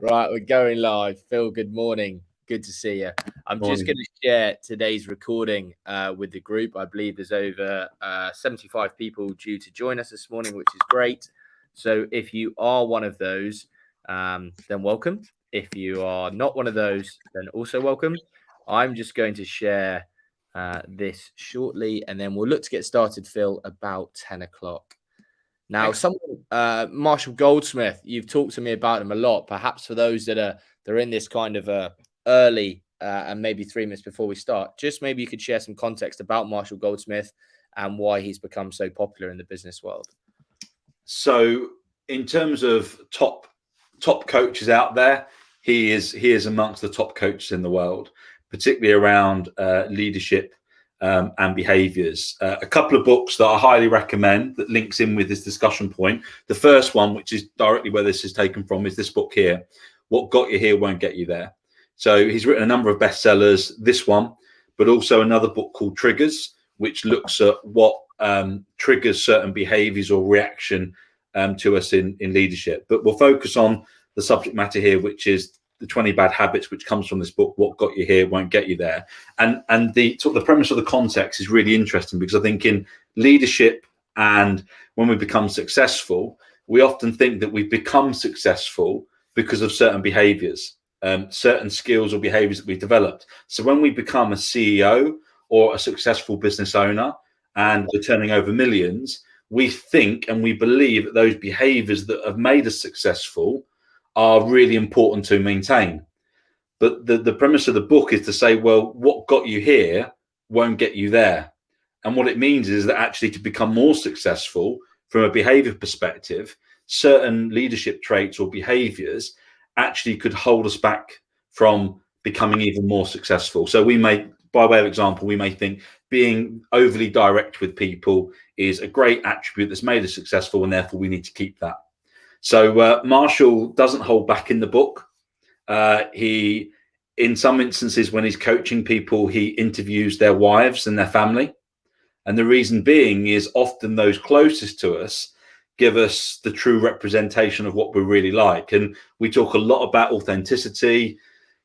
Right, we're going live. Phil, good morning. Good to see you. I'm just going to share today's recording with the group. I believe there's over 75 people due to join us this morning, which is great. So if you are one of those, then welcome. If you are not one of those, then also welcome. I'm just going to share this shortly, and then we'll look to get started, Phil, about 10 o'clock. Now, Marshall Goldsmith, you've talked to me about him a lot. Perhaps for those that are in this kind of early and maybe 3 minutes before we start, just maybe you could share some context about Marshall Goldsmith and why he's become so popular in the business world. So, in terms of top coaches out there, he is amongst the top coaches in the world, particularly around leadership and behaviours. A couple of books that I highly recommend that links in with this discussion point. The first one, which is directly where this is taken from, is this book here, What Got You Here Won't Get You There. So he's written a number of bestsellers, this one, but also another book called Triggers, which looks at what triggers certain behaviours or reaction to us in leadership. But we'll focus on the subject matter here, which is the 20 bad habits, which comes from this book, What Got You Here Won't Get You There. And the sort of the premise of the context is really interesting, because I think in leadership and when we become successful, we often think that we've become successful because of certain behaviors, certain skills or behaviors that we've developed. So when we become a CEO or a successful business owner and we're turning over millions, we think and we believe that those behaviors that have made us successful are really important to maintain. But the premise of the book is to say, well, what got you here won't get you there. And what it means is that actually to become more successful from a behavior perspective, certain leadership traits or behaviors actually could hold us back from becoming even more successful. So we may, by way of example, we may think being overly direct with people is a great attribute that's made us successful, and therefore we need to keep that. So Marshall doesn't hold back in the book. He, in some instances, when he's coaching people, he interviews their wives and their family. And the reason being is often those closest to us give us the true representation of what we're really like. And we talk a lot about authenticity.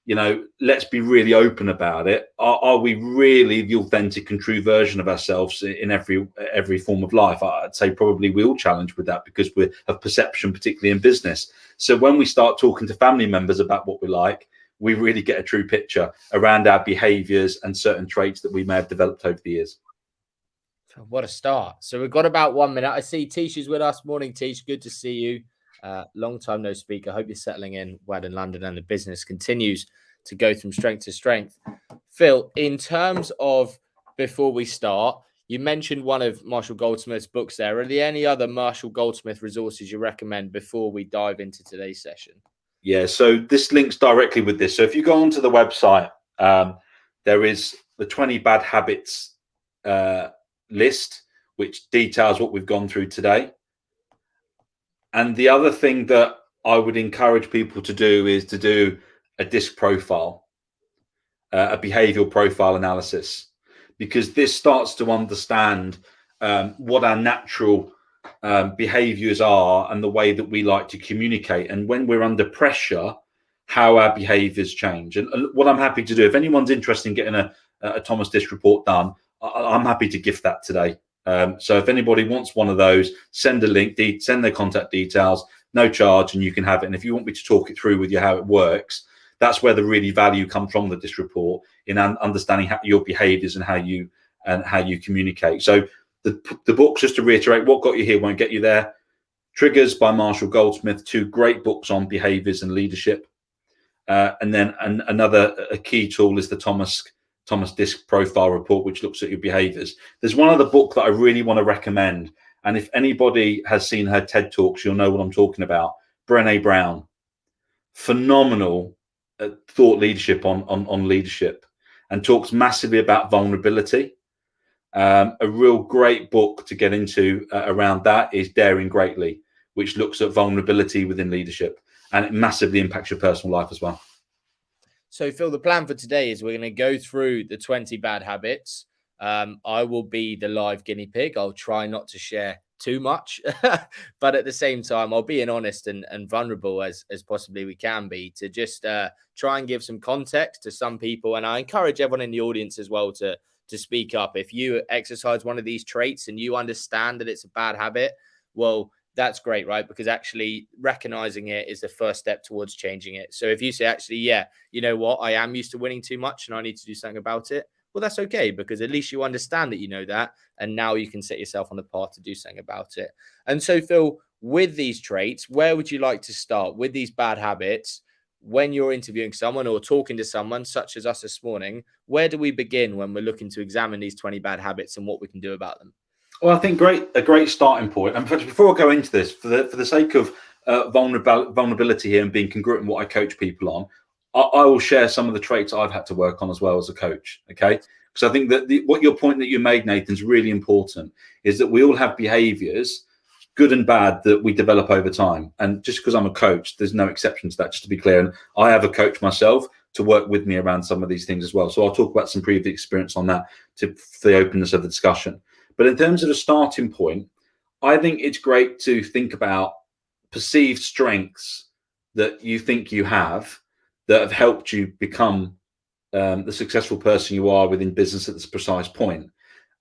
You know, let's be really open about it. Are we really the authentic and true version of ourselves in every form of life? I'd say probably we all challenge with that, because we have perception, particularly in business. So when we start talking to family members about what we like, we really get a true picture around our behaviours and certain traits that we may have developed over the years. What a start. So we've got about 1 minute. I see Tish is with us. Morning, Tish. Good to see you. Long time no speak. I hope you're settling in well in London and the business continues to go from strength to strength. Phil, in terms of, before we start, you mentioned one of Marshall Goldsmith's books there. Are there any other Marshall Goldsmith resources you recommend before we dive into today's session? Yeah, so this links directly with this. So if you go onto the website, there is the 20 bad habits list, which details what we've gone through today. And the other thing that I would encourage people to do is to do a DISC profile, a behavioral profile analysis, because this starts to understand what our natural behaviors are and the way that we like to communicate. And when we're under pressure, how our behaviors change. And what I'm happy to do, if anyone's interested in getting a Thomas DISC report done, I'm happy to gift that today. So if anybody wants one of those, send a link, send their contact details, no charge, and you can have it. And if you want me to talk it through with you how it works, that's where the really value comes from the DISC report, in understanding your behaviors and how you communicate. So the books, just to reiterate, What Got You Here Won't Get You There, Triggers by Marshall Goldsmith, 2 great books on behaviors and leadership. And then another key tool is the Thomas DISC profile report, which looks at your behaviors. There's one other book that I really want to recommend, and if anybody has seen her TED Talks, you'll know what I'm talking about. Brené Brown, phenomenal thought leadership on leadership, and talks massively about vulnerability. A real great book to get into around that is Daring Greatly, which looks at vulnerability within leadership, and it massively impacts your personal life as well. So, Phil, the plan for today is we're going to go through the 20 bad habits. I will be the live guinea pig. I'll try not to share too much. But at the same time, I'll be honest and vulnerable as possibly we can be, to just try and give some context to some people. And I encourage everyone in the audience as well to speak up. If you exercise one of these traits and you understand that it's a bad habit, well, that's great, right? Because actually recognizing it is the first step towards changing it. So if you say, actually, yeah, you know what, I am used to winning too much and I need to do something about it, well, that's okay, because at least you understand that you know that, and now you can set yourself on the path to do something about it. And so, Phil, with these traits, where would you like to start with these bad habits? When you're interviewing someone or talking to someone such as us this morning, where do we begin when we're looking to examine these 20 bad habits and what we can do about them? Well, I think a great starting point. And before I go into this, for the sake of vulnerability here and being congruent in what I coach people on, I will share some of the traits I've had to work on as well as a coach. Okay, because I think that what your point that you made, Nathan, is really important. Is that we all have behaviours, good and bad, that we develop over time. And just because I'm a coach, there's no exception to that. Just to be clear, and I have a coach myself to work with me around some of these things as well. So I'll talk about some previous experience on that for the openness of the discussion. But in terms of a starting point, I think it's great to think about perceived strengths that you think you have that have helped you become the successful person you are within business at this precise point.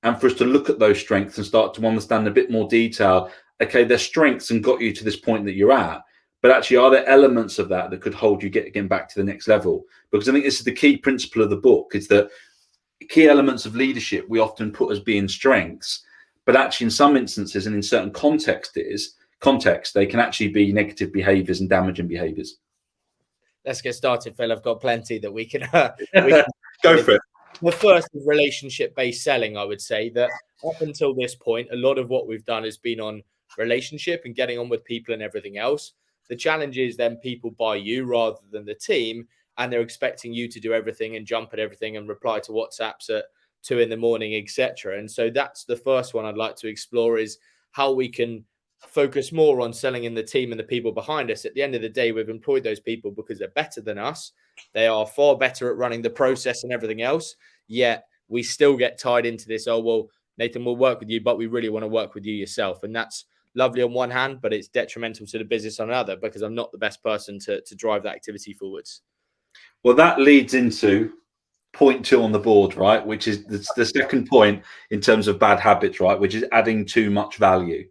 And for us to look at those strengths and start to understand a bit more detail, okay, they're strengths and got you to this point that you're at, but actually are there elements of that that could hold you getting back to the next level? Because I think this is the key principle of the book, is that key elements of leadership we often put as being strengths, but actually in some instances and in certain contexts they can actually be negative behaviors and damaging behaviors. Let's get started, Phil. I've got plenty that we can go for it. The first is relationship-based selling. I would say that up until this point, a lot of what we've done has been on relationship and getting on with people and everything else. The challenge is then people buy you rather than the team, and they're expecting you to do everything and jump at everything and reply to WhatsApps at 2 a.m, etc. And so that's the first one I'd like to explore, is how we can focus more on selling in the team and the people behind us. At the end of the day, we've employed those people because they're better than us. They are far better at running the process and everything else. Yet we still get tied into this, oh, well, Nathan, we'll work with you, but we really want to work with you yourself. And that's lovely on one hand, but it's detrimental to the business on another, because I'm not the best person to drive that activity forwards. Well, that leads into point 2 on the board, right? Which is the second point in terms of bad habits, right? Which is adding too much value.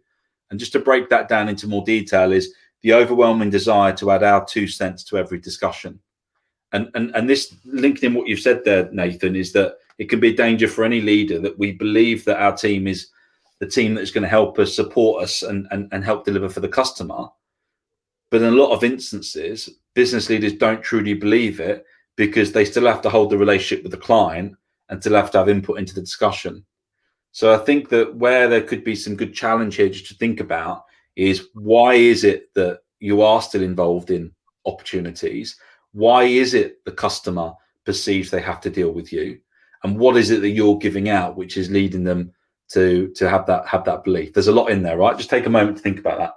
And just to break that down into more detail, is the overwhelming desire to add our 2 cents to every discussion. And this, linked in what you've said there, Nathan, is that it can be a danger for any leader that we believe that our team is the team that's going to help us, support us, and help deliver for the customer. But in a lot of instances, business leaders don't truly believe it, because they still have to hold the relationship with the client and still have to have input into the discussion. So I think that where there could be some good challenge here just to think about is, why is it that you are still involved in opportunities? Why is it the customer perceives they have to deal with you? And what is it that you're giving out which is leading them to have that belief? There's a lot in there, right? Just take a moment to think about that.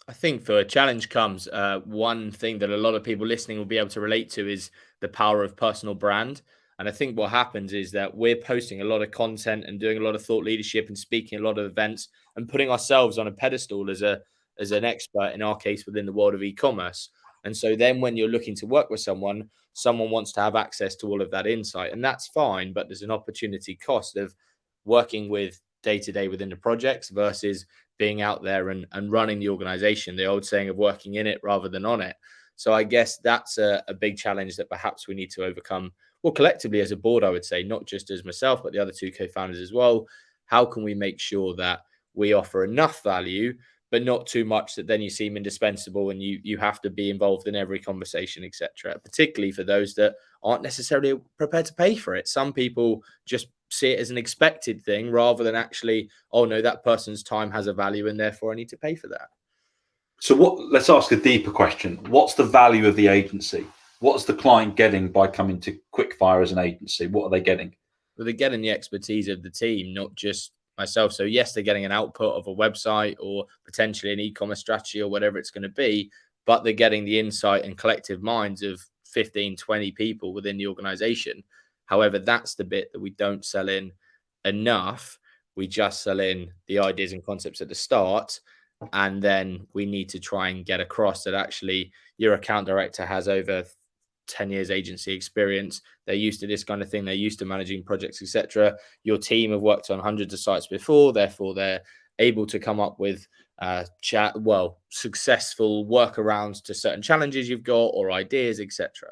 I think for a challenge comes, one thing that a lot of people listening will be able to relate to is the power of personal brand. And I think what happens is that we're posting a lot of content and doing a lot of thought leadership and speaking a lot of events and putting ourselves on a pedestal as an expert, in our case, within the world of e-commerce. And so then when you're looking to work with someone wants to have access to all of that insight, and that's fine, but there's an opportunity cost of working with day to day within the projects versus being out there and running the organization, the old saying of working in it rather than on it. So I guess that's a big challenge that perhaps we need to overcome, well, collectively as a board, I would say, not just as myself, but the other 2 co-founders as well. How can we make sure that we offer enough value, but not too much that then you seem indispensable and you have to be involved in every conversation, etc., particularly for those that aren't necessarily prepared to pay for it. Some people just see it as an expected thing rather than actually, oh no, that person's time has a value and therefore I need to pay for that. So let's ask a deeper question. What's the value of the agency? What's the client getting by coming to Quickfire as an agency? What are they getting? Well, they're getting the expertise of the team, not just myself. So yes, they're getting an output of a website or potentially an e-commerce strategy or whatever it's going to be, but they're getting the insight and collective minds of 15, 20 people within the organization. However, that's the bit that we don't sell in enough. We just sell in the ideas and concepts at the start. And then we need to try and get across that actually your account director has over 10 years agency experience. They're used to this kind of thing. They're used to managing projects, etc. Your team have worked on hundreds of sites before. Therefore, they're able to come up with successful workarounds to certain challenges you've got or ideas, etc.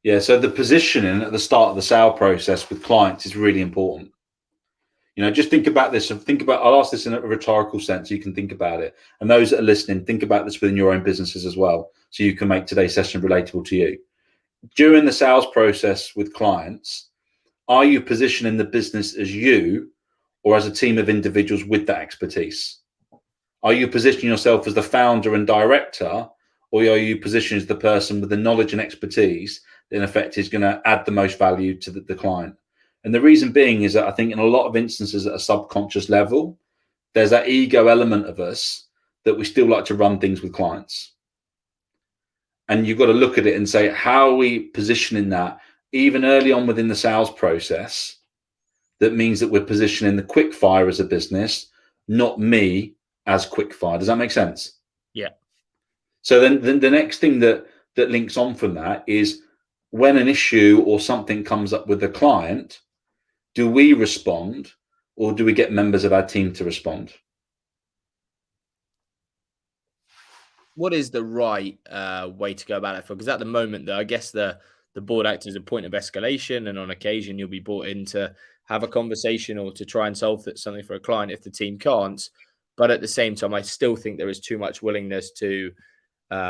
Yeah, so the positioning at the start of the sale process with clients is really important. Just think about this and I'll ask this in a rhetorical sense so you can think about it. And those that are listening, think about this within your own businesses as well, so you can make today's session relatable to you. During the sales process with clients, are you positioning the business as you or as a team of individuals with that expertise? Are you positioning yourself as the founder and director, or are you positioned as the person with the knowledge and expertise that in effect is going to add the most value to the client? And the reason being is that I think in a lot of instances at a subconscious level, there's that ego element of us that we still like to run things with clients. And you've got to look at it and say, how are we positioning that even early on within the sales process? That means that we're positioning the Quickfire as a business, not me as Quickfire. Does that make sense? Yeah. So then the next thing that links on from that is when an issue or something comes up with the client, do we respond or do we get members of our team to respond? What is the right way to go about it? Because at the moment, though, I guess the board acts as a point of escalation, and on occasion you'll be brought in to have a conversation or to try and solve something for a client if the team can't. But at the same time, I still think there is too much willingness to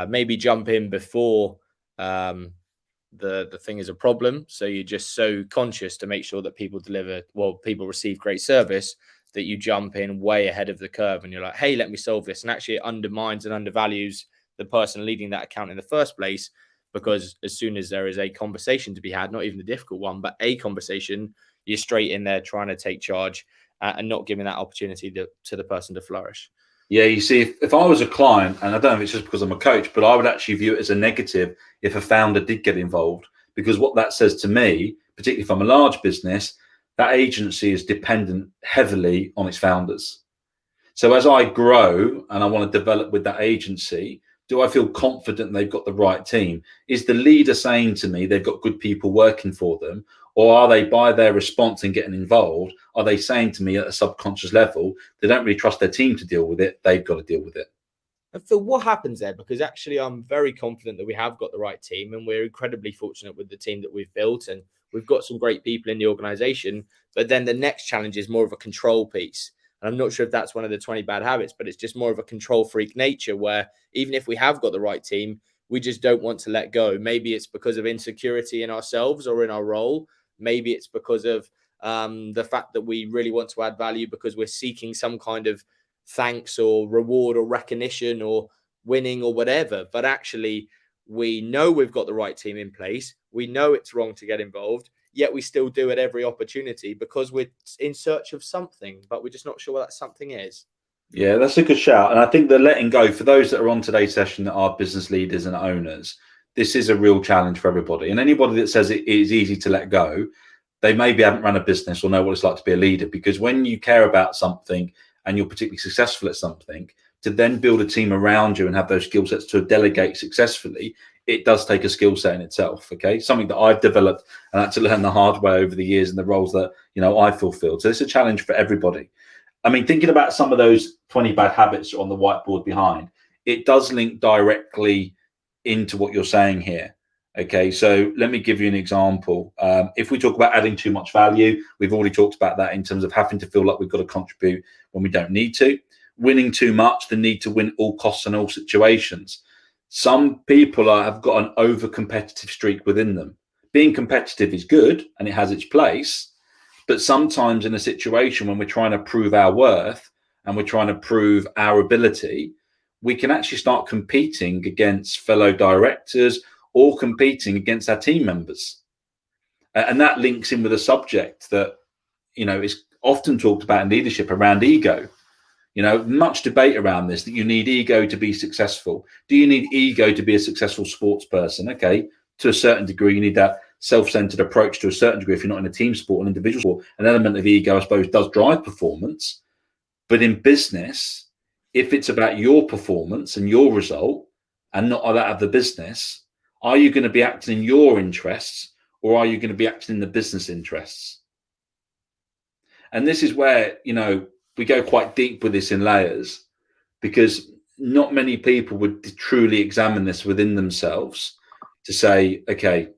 maybe jump in before the thing is a problem. So you're just so conscious to make sure that people receive great service that you jump in way ahead of the curve and you're like, hey, let me solve this. And actually it undermines and undervalues the person leading that account in the first place, because as soon as there is a conversation to be had, not even a difficult one, but a conversation, you're straight in there trying to take charge and not giving that opportunity to the person to flourish. Yeah, you see, if I was a client, and I don't know if it's just because I'm a coach, but I would actually view it as a negative if a founder did get involved, because what that says to me, particularly if I'm a large business, that agency is dependent heavily on its founders. So as I grow and I want to develop with that agency, do I feel confident they've got the right team? Is the leader saying to me they've got good people working for them? Or are they, by their response and getting involved, are they saying to me at a subconscious level, they don't really trust their team to deal with it, they've got to deal with it? And Phil, what happens there? Because actually I'm very confident that we have got the right team, and we're incredibly fortunate with the team that we've built, and we've got some great people in the organization. But then the next challenge is more of a control piece. And I'm not sure if that's one of the 20 bad habits, but it's just more of a control freak nature where even if we have got the right team, we just don't want to let go. Maybe it's because of insecurity in ourselves or in our role. Maybe it's because of the fact that we really want to add value because we're seeking some kind of thanks or reward or recognition or winning or whatever. But actually, we know we've got the right team in place. We know it's wrong to get involved, yet we still do at every opportunity because we're in search of something, but we're just not sure what that something is. Yeah, that's a good shout. And I think the letting go, for those that are on today's session that are business leaders and owners, this is a real challenge for everybody. And anybody that says it is easy to let go, they maybe haven't run a business or know what it's like to be a leader. Because when you care about something and you're particularly successful at something, to then build a team around you and have those skill sets to delegate successfully, it does take a skill set in itself. Okay, something that I've developed and had to learn the hard way over the years and the roles that I fulfilled. So it's a challenge for everybody. I mean, thinking about some of those 20 bad habits on the whiteboard behind, it does link directly into what you're saying here. Okay, so let me give you an example. If we talk about adding too much value, we've already talked about that in terms of having to feel like we've got to contribute when we don't need to. Winning too much, the need to win all costs and all situations. Some people have got an over-competitive streak within them. Being competitive is good and it has its place, but sometimes in a situation when we're trying to prove our worth and we're trying to prove our ability, we can actually start competing against fellow directors or competing against our team members. And that links in with a subject that, is often talked about in leadership around ego. Much debate around this, that you need ego to be successful. Do you need ego to be a successful sports person? Okay, to a certain degree. You need that self-centered approach to a certain degree. If you're not in a team sport, an individual sport, an element of ego, I suppose, does drive performance. But in business, if it's about your performance and your result and not that of the business, are you going to be acting in your interests, or are you going to be acting in the business interests? And this is where, we go quite deep with this in layers, because not many people would truly examine this within themselves to say, okay,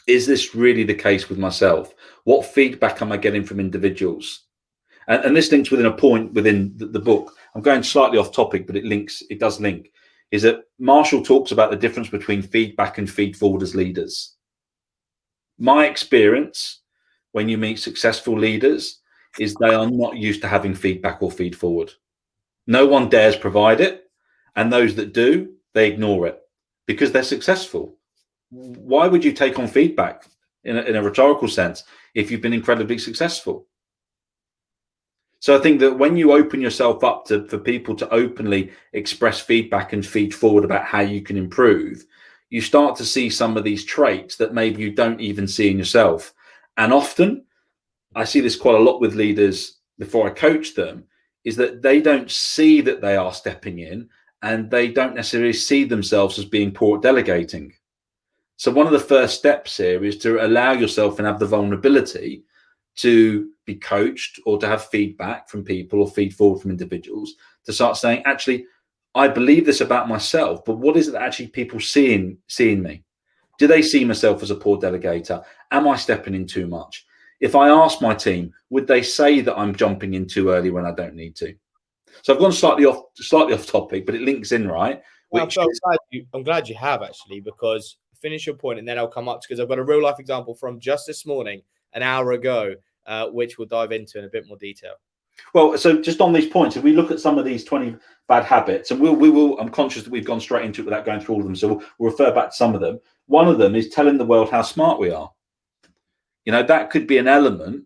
is this really the case with myself? What feedback am I getting from individuals? And this links within a point within the book. I'm going slightly off topic, but it does link, is that Marshall talks about the difference between feedback and feed forward as leaders. My experience when you meet successful leaders is they are not used to having feedback or feed forward. No one dares provide it. And those that do, they ignore it because they're successful. Why would you take on feedback in a rhetorical sense if you've been incredibly successful? So I think that when you open yourself up for people to openly express feedback and feed forward about how you can improve, you start to see some of these traits that maybe you don't even see in yourself. And often, I see this quite a lot with leaders before I coach them, is that they don't see that they are stepping in, and they don't necessarily see themselves as being poor at delegating. So one of the first steps here is to allow yourself and have the vulnerability to be coached or to have feedback from people or feed forward from individuals, to start saying, actually, I believe this about myself, but what is it that actually people seeing me? Do they see myself as a poor delegator? Am I stepping in too much? If I ask my team, would they say that I'm jumping in too early when I don't need to? So I've gone slightly off topic, but it links in, right? I'm glad you have, actually, because finish your point and then I'll come up, because I've got a real life example from just this morning, an hour ago, which we'll dive into in a bit more detail. Well, so just on these points, if we look at some of these 20 bad habits, and we will, I'm conscious that we've gone straight into it without going through all of them, so we'll refer back to some of them. One of them is telling the world how smart we are. That could be an element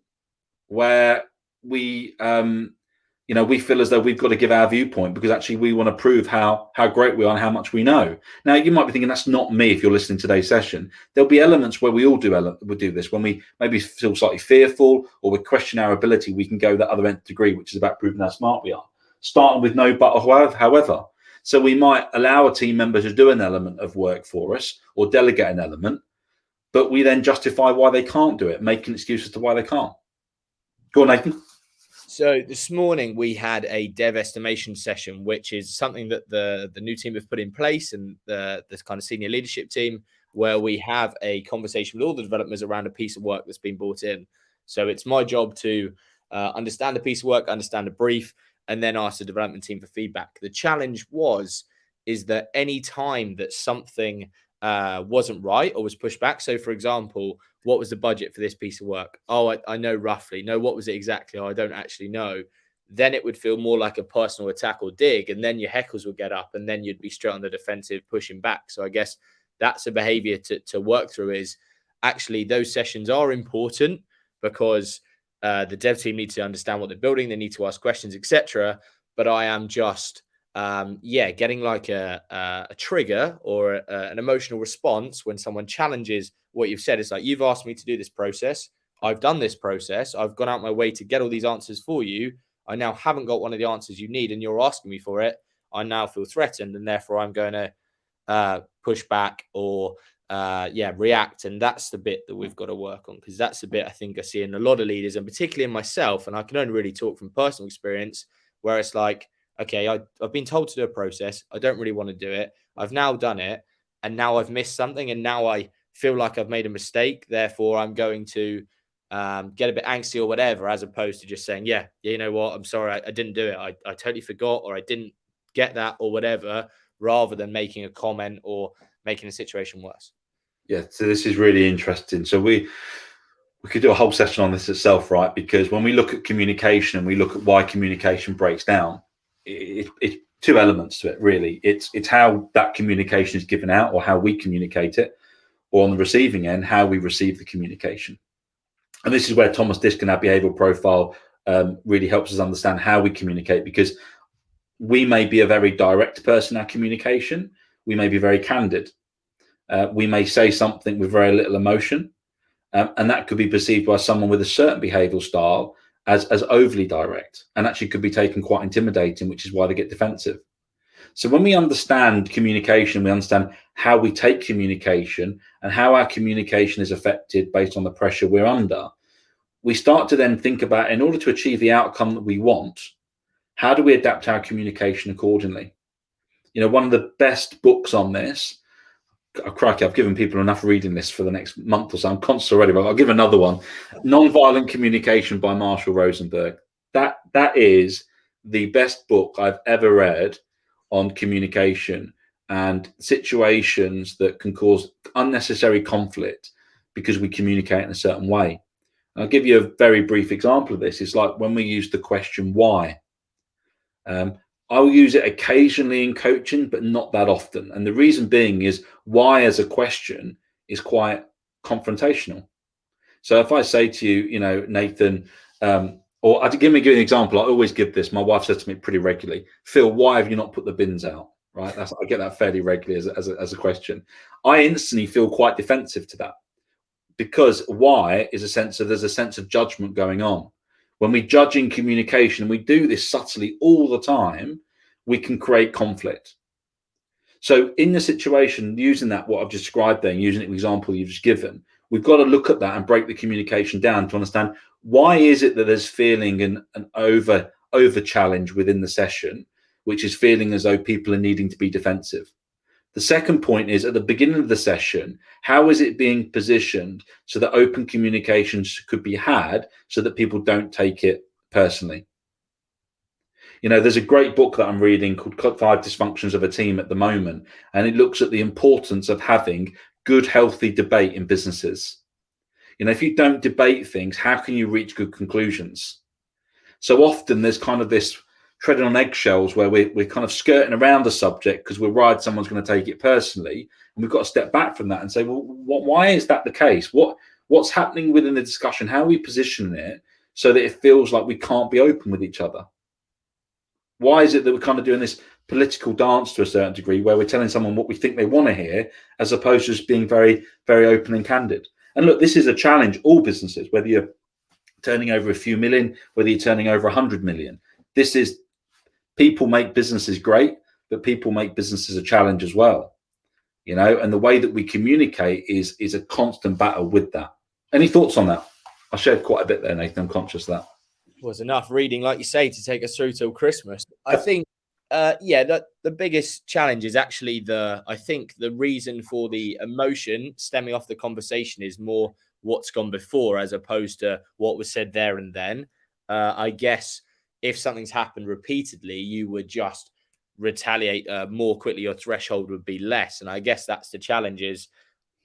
where we feel as though we've got to give our viewpoint because actually we want to prove how great we are and how much we know. Now, you might be thinking that's not me if you're listening to today's session. There'll be elements where we all do this. When we maybe feel slightly fearful or we question our ability, we can go that other nth degree, which is about proving how smart we are. Starting with no but or however. So we might allow a team member to do an element of work for us or delegate an element, but we then justify why they can't do it, making excuses to why they can't. Go on, Nathan. So this morning we had a dev estimation session, which is something that the new team have put in place, and this kind of senior leadership team, where we have a conversation with all the developers around a piece of work that's been brought in. So it's my job to understand the piece of work, understand the brief, and then ask the development team for feedback. The challenge is that any time that something wasn't right or was pushed back. So, for example, what was the budget for this piece of work? Oh, I know roughly. No, what was it exactly? Oh, I don't actually know. Then it would feel more like a personal attack or dig, and then your heckles would get up, and then you'd be straight on the defensive, pushing back. So I guess that's a behavior to work through. Is actually those sessions are important because the dev team needs to understand what they're building. They need to ask questions, etc. But I am just getting like a trigger or an emotional response when someone challenges what you've said. It's like, you've asked me to do this process. I've done this process. I've gone out my way to get all these answers for you. I now haven't got one of the answers you need, and you're asking me for it. I now feel threatened, and therefore I'm going to push back or react. And that's the bit that we've got to work on, because that's the bit I think I see in a lot of leaders, and particularly in myself. And I can only really talk from personal experience, where it's like, okay, I've been told to do a process. I don't really want to do it. I've now done it, and now I've missed something, and now I feel like I've made a mistake. Therefore, I'm going to get a bit angsty or whatever, as opposed to just saying, yeah, you know what, I'm sorry, I didn't do it. I totally forgot, or I didn't get that, or whatever, rather than making a comment or making the situation worse. Yeah, so this is really interesting. So we could do a whole session on this itself, right? Because when we look at communication and we look at why communication breaks down, it's two elements to it, really. It's how that communication is given out, or how we communicate it, or on the receiving end, how we receive the communication. And this is where Thomas Disk and our behavioral profile really helps us understand how we communicate, because we may be a very direct person in our communication. We may be very candid. We may say something with very little emotion, and that could be perceived by someone with a certain behavioural style as overly direct, and actually could be taken quite intimidating, which is why they get defensive. So when we understand communication, we understand how we take communication and how our communication is affected based on the pressure we're under. We start to then think about, in order to achieve the outcome that we want, how do we adapt our communication accordingly? You know, one of the best books on this, oh, crikey, I've given people enough reading lists for the next month or so. I'm conscious already, but I'll give another one. Nonviolent Communication by Marshall Rosenberg. That is the best book I've ever read on communication and situations that can cause unnecessary conflict because we communicate in a certain way. I'll give you a very brief example of this. It's like when we use the question why. I'll use it occasionally in coaching, but not that often. And the reason being is why as a question is quite confrontational. So if I say to you, you know, Nathan, or give me an example. I always give this. My wife says to me pretty regularly, Phil, why have you not put the bins out? Right. I get that fairly regularly as a question. I instantly feel quite defensive to that, because why is there's a sense of judgment going on. When we judge in communication, we do this subtly all the time, we can create conflict. So in the situation, using that, what I've described there, using the example you've just given, we've got to look at that and break the communication down to understand why is it that there's feeling an over challenge within the session, which is feeling as though people are needing to be defensive. The second point is, at the beginning of the session, how is it being positioned so that open communications could be had so that people don't take it personally? You know, there's a great book that I'm reading called Quickfire Dysfunctions of a Team at the moment, and it looks at the importance of having good, healthy debate in businesses. You know, if you don't debate things, how can you reach good conclusions? So often there's kind of this treading on eggshells where we're kind of skirting around the subject because we're worried someone's going to take it personally, and we've got to step back from that and say, well, why is that the case? What's happening within the discussion? How are we positioning it so that it feels like we can't be open with each other? Why is it that we're kind of doing this political dance to a certain degree, where we're telling someone what we think they want to hear, as opposed to just being very, very open and candid? And look, this is a challenge, all businesses, whether you're turning over a few million, whether you're turning over 100 million. This is, people make businesses great, but people make businesses a challenge as well. You know, and the way that we communicate is a constant battle with that. Any thoughts on that? I shared quite a bit there, Nathan. I'm conscious of that. Was enough reading, like you say, to take us through till Christmas. I think, the biggest challenge is actually I think the reason for the emotion stemming off the conversation is more what's gone before, as opposed to what was said there and then. I guess if something's happened repeatedly, you would just retaliate more quickly. Your threshold would be less. And I guess that's the challenge is,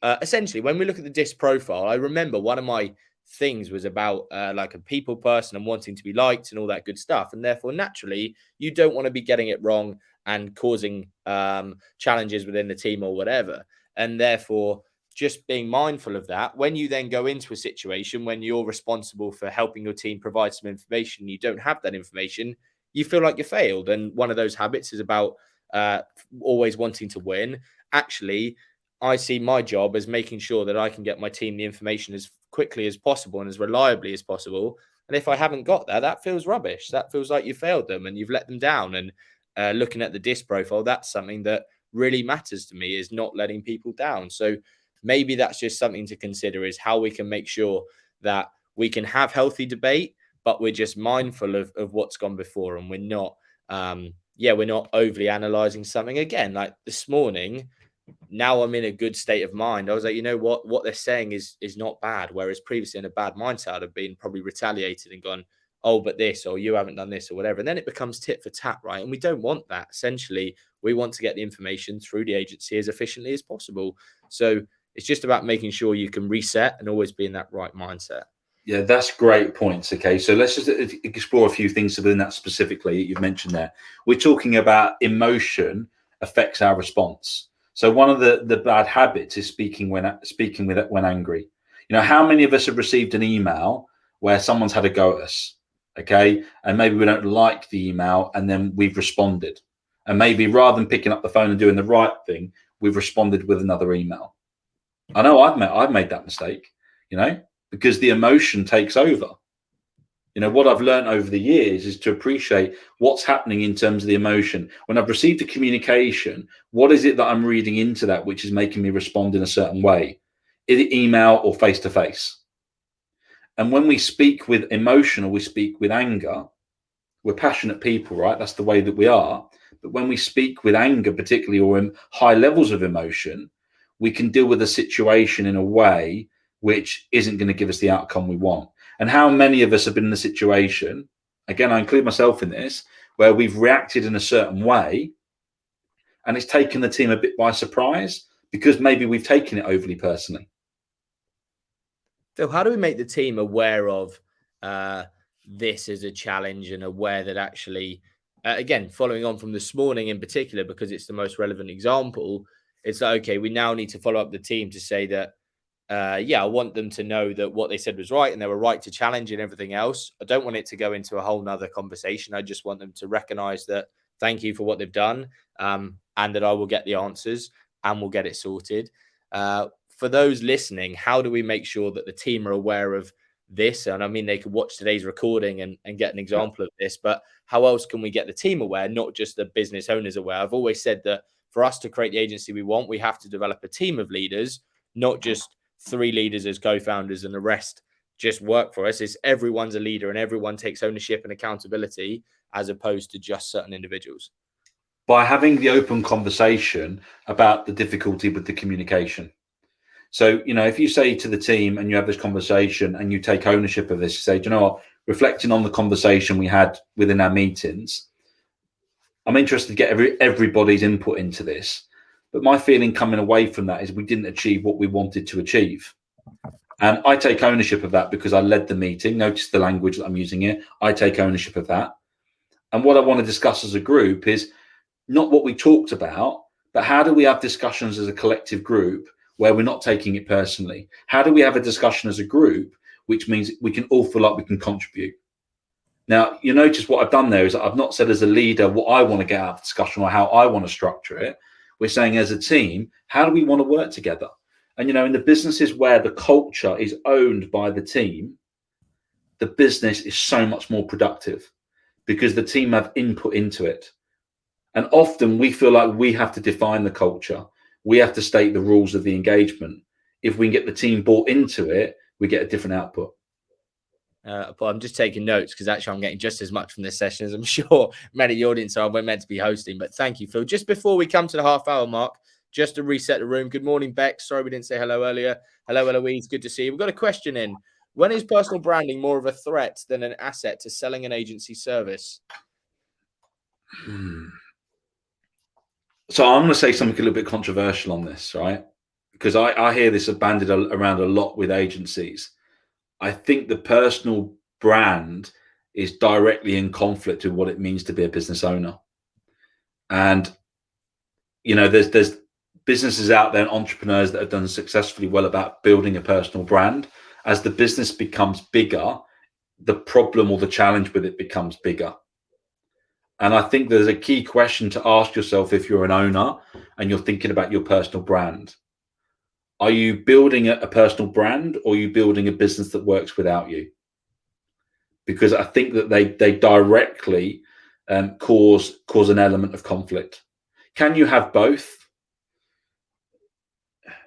essentially, when we look at the DISC profile, I remember one of my things was about like a people person and wanting to be liked and all that good stuff. And therefore, naturally, you don't want to be getting it wrong and causing challenges within the team or whatever. And therefore, just being mindful of that, when you then go into a situation when you're responsible for helping your team provide some information, you don't have that information, you feel like you failed. And one of those habits is about always wanting to win. Actually, I see my job as making sure that I can get my team the information as quickly as possible and as reliably as possible. And if I haven't got that, that feels rubbish. That feels like you failed them and you've let them down. And looking at the DISC profile, that's something that really matters to me, is not letting people down. So maybe that's just something to consider, is how we can make sure that we can have healthy debate, but we're just mindful of what's gone before, and we're not, we're not overly analyzing something. Again, like this morning, now I'm in a good state of mind. I was like, you know what they're saying is not bad. Whereas previously in a bad mindset, I'd have been probably retaliated and gone, oh, but this, or you haven't done this or whatever. And then it becomes tit for tat, right? And we don't want that. Essentially, we want to get the information through the agency as efficiently as possible. So it's just about making sure you can reset and always be in that right mindset. Yeah, that's great points. Okay, so let's just explore a few things within that specifically you've mentioned there. We're talking about emotion affects our response. So one of the bad habits is speaking when angry. You know, how many of us have received an email where someone's had a go at us, okay, and maybe we don't like the email, and then we've responded, and maybe rather than picking up the phone and doing the right thing, we've responded with another email. I know I've made that mistake, because the emotion takes over. What I've learned over the years is to appreciate what's happening in terms of the emotion. When I've received a communication, what is it that I'm reading into that which is making me respond in a certain way? Is it email or face-to-face? And when we speak with emotion or we speak with anger, we're passionate people, right? That's the way that we are. But when we speak with anger, particularly, or in high levels of emotion, we can deal with a situation in a way which isn't going to give us the outcome we want. And how many of us have been in a situation, again, I include myself in this, where we've reacted in a certain way and it's taken the team a bit by surprise because maybe we've taken it overly personally. Phil, how do we make the team aware of this as a challenge and aware that actually, again, following on from this morning in particular, because it's the most relevant example, it's like, okay, we now need to follow up the team to say that, I want them to know that what they said was right and they were right to challenge and everything else. I don't want it to go into a whole nother conversation. I just want them to recognize that thank you for what they've done, and that I will get the answers and we'll get it sorted. For those listening, how do we make sure that the team are aware of this? And I mean, they could watch today's recording and get an example of this, but how else can we get the team aware, not just the business owners aware? I've always said that for us to create the agency we want, we have to develop a team of leaders, not just 3 leaders as co-founders and the rest just work for us. It's everyone's a leader and everyone takes ownership and accountability as opposed to just certain individuals. By having the open conversation about the difficulty with the communication. So, if you say to the team and you have this conversation and you take ownership of this, you say, do you know what, reflecting on the conversation we had within our meetings, I'm interested to get everybody's input into this. But my feeling coming away from that is we didn't achieve what we wanted to achieve. And I take ownership of that because I led the meeting. Notice the language that I'm using here. I take ownership of that. And what I want to discuss as a group is not what we talked about, but how do we have discussions as a collective group where we're not taking it personally? How do we have a discussion as a group, which means we can all feel like we can contribute? Now, you notice what I've done there is that I've not said as a leader what I want to get out of the discussion or how I want to structure it. We're saying as a team, how do we want to work together? And, in the businesses where the culture is owned by the team, the business is so much more productive because the team have input into it. And often we feel like we have to define the culture. We have to state the rules of the engagement. If we can get the team bought into it, we get a different output. But I'm just taking notes because actually I'm getting just as much from this session as I'm sure many of the audience are. We're meant to be hosting, but thank you, Phil. Just before we come to the half-hour mark, just to reset the room. Good morning, Beck. Sorry we didn't say hello earlier. Hello, Eloise. Good to see you. We've got a question in. When is personal branding more of a threat than an asset to selling an agency service? So I'm going to say something a little bit controversial on this, right? Because I hear this bandied around a lot with agencies. I think the personal brand is directly in conflict with what it means to be a business owner. And, there's businesses out there and entrepreneurs that have done successfully well about building a personal brand. As the business becomes bigger, the problem or the challenge with it becomes bigger. And I think there's a key question to ask yourself if you're an owner and you're thinking about your personal brand. Are you building a personal brand or are you building a business that works without you? Because I think that they directly cause an element of conflict. Can you have both?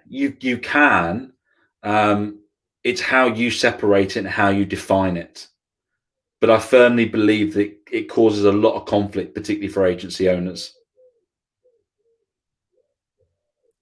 You can. It's how you separate it and how you define it. But I firmly believe that it causes a lot of conflict, particularly for agency owners.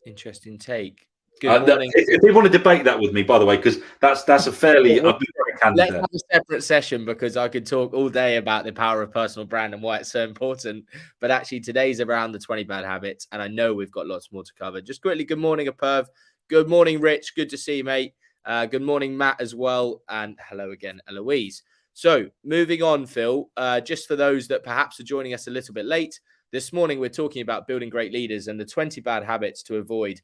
Interesting take. Good morning. If you want to debate that with me, by the way, because that's a fairly. I've been very candid Let's there. have a separate session because I could talk all day about the power of personal brand and why it's so important. But actually, today's around the 20 bad habits, and I know we've got lots more to cover. Just quickly, good morning, Aperv. Good morning, Rich. Good to see you, mate. Good morning, Matt, as well. And hello again, Eloise. So moving on, Phil, just for those that perhaps are joining us a little bit late, this morning we're talking about building great leaders and the 20 bad habits to avoid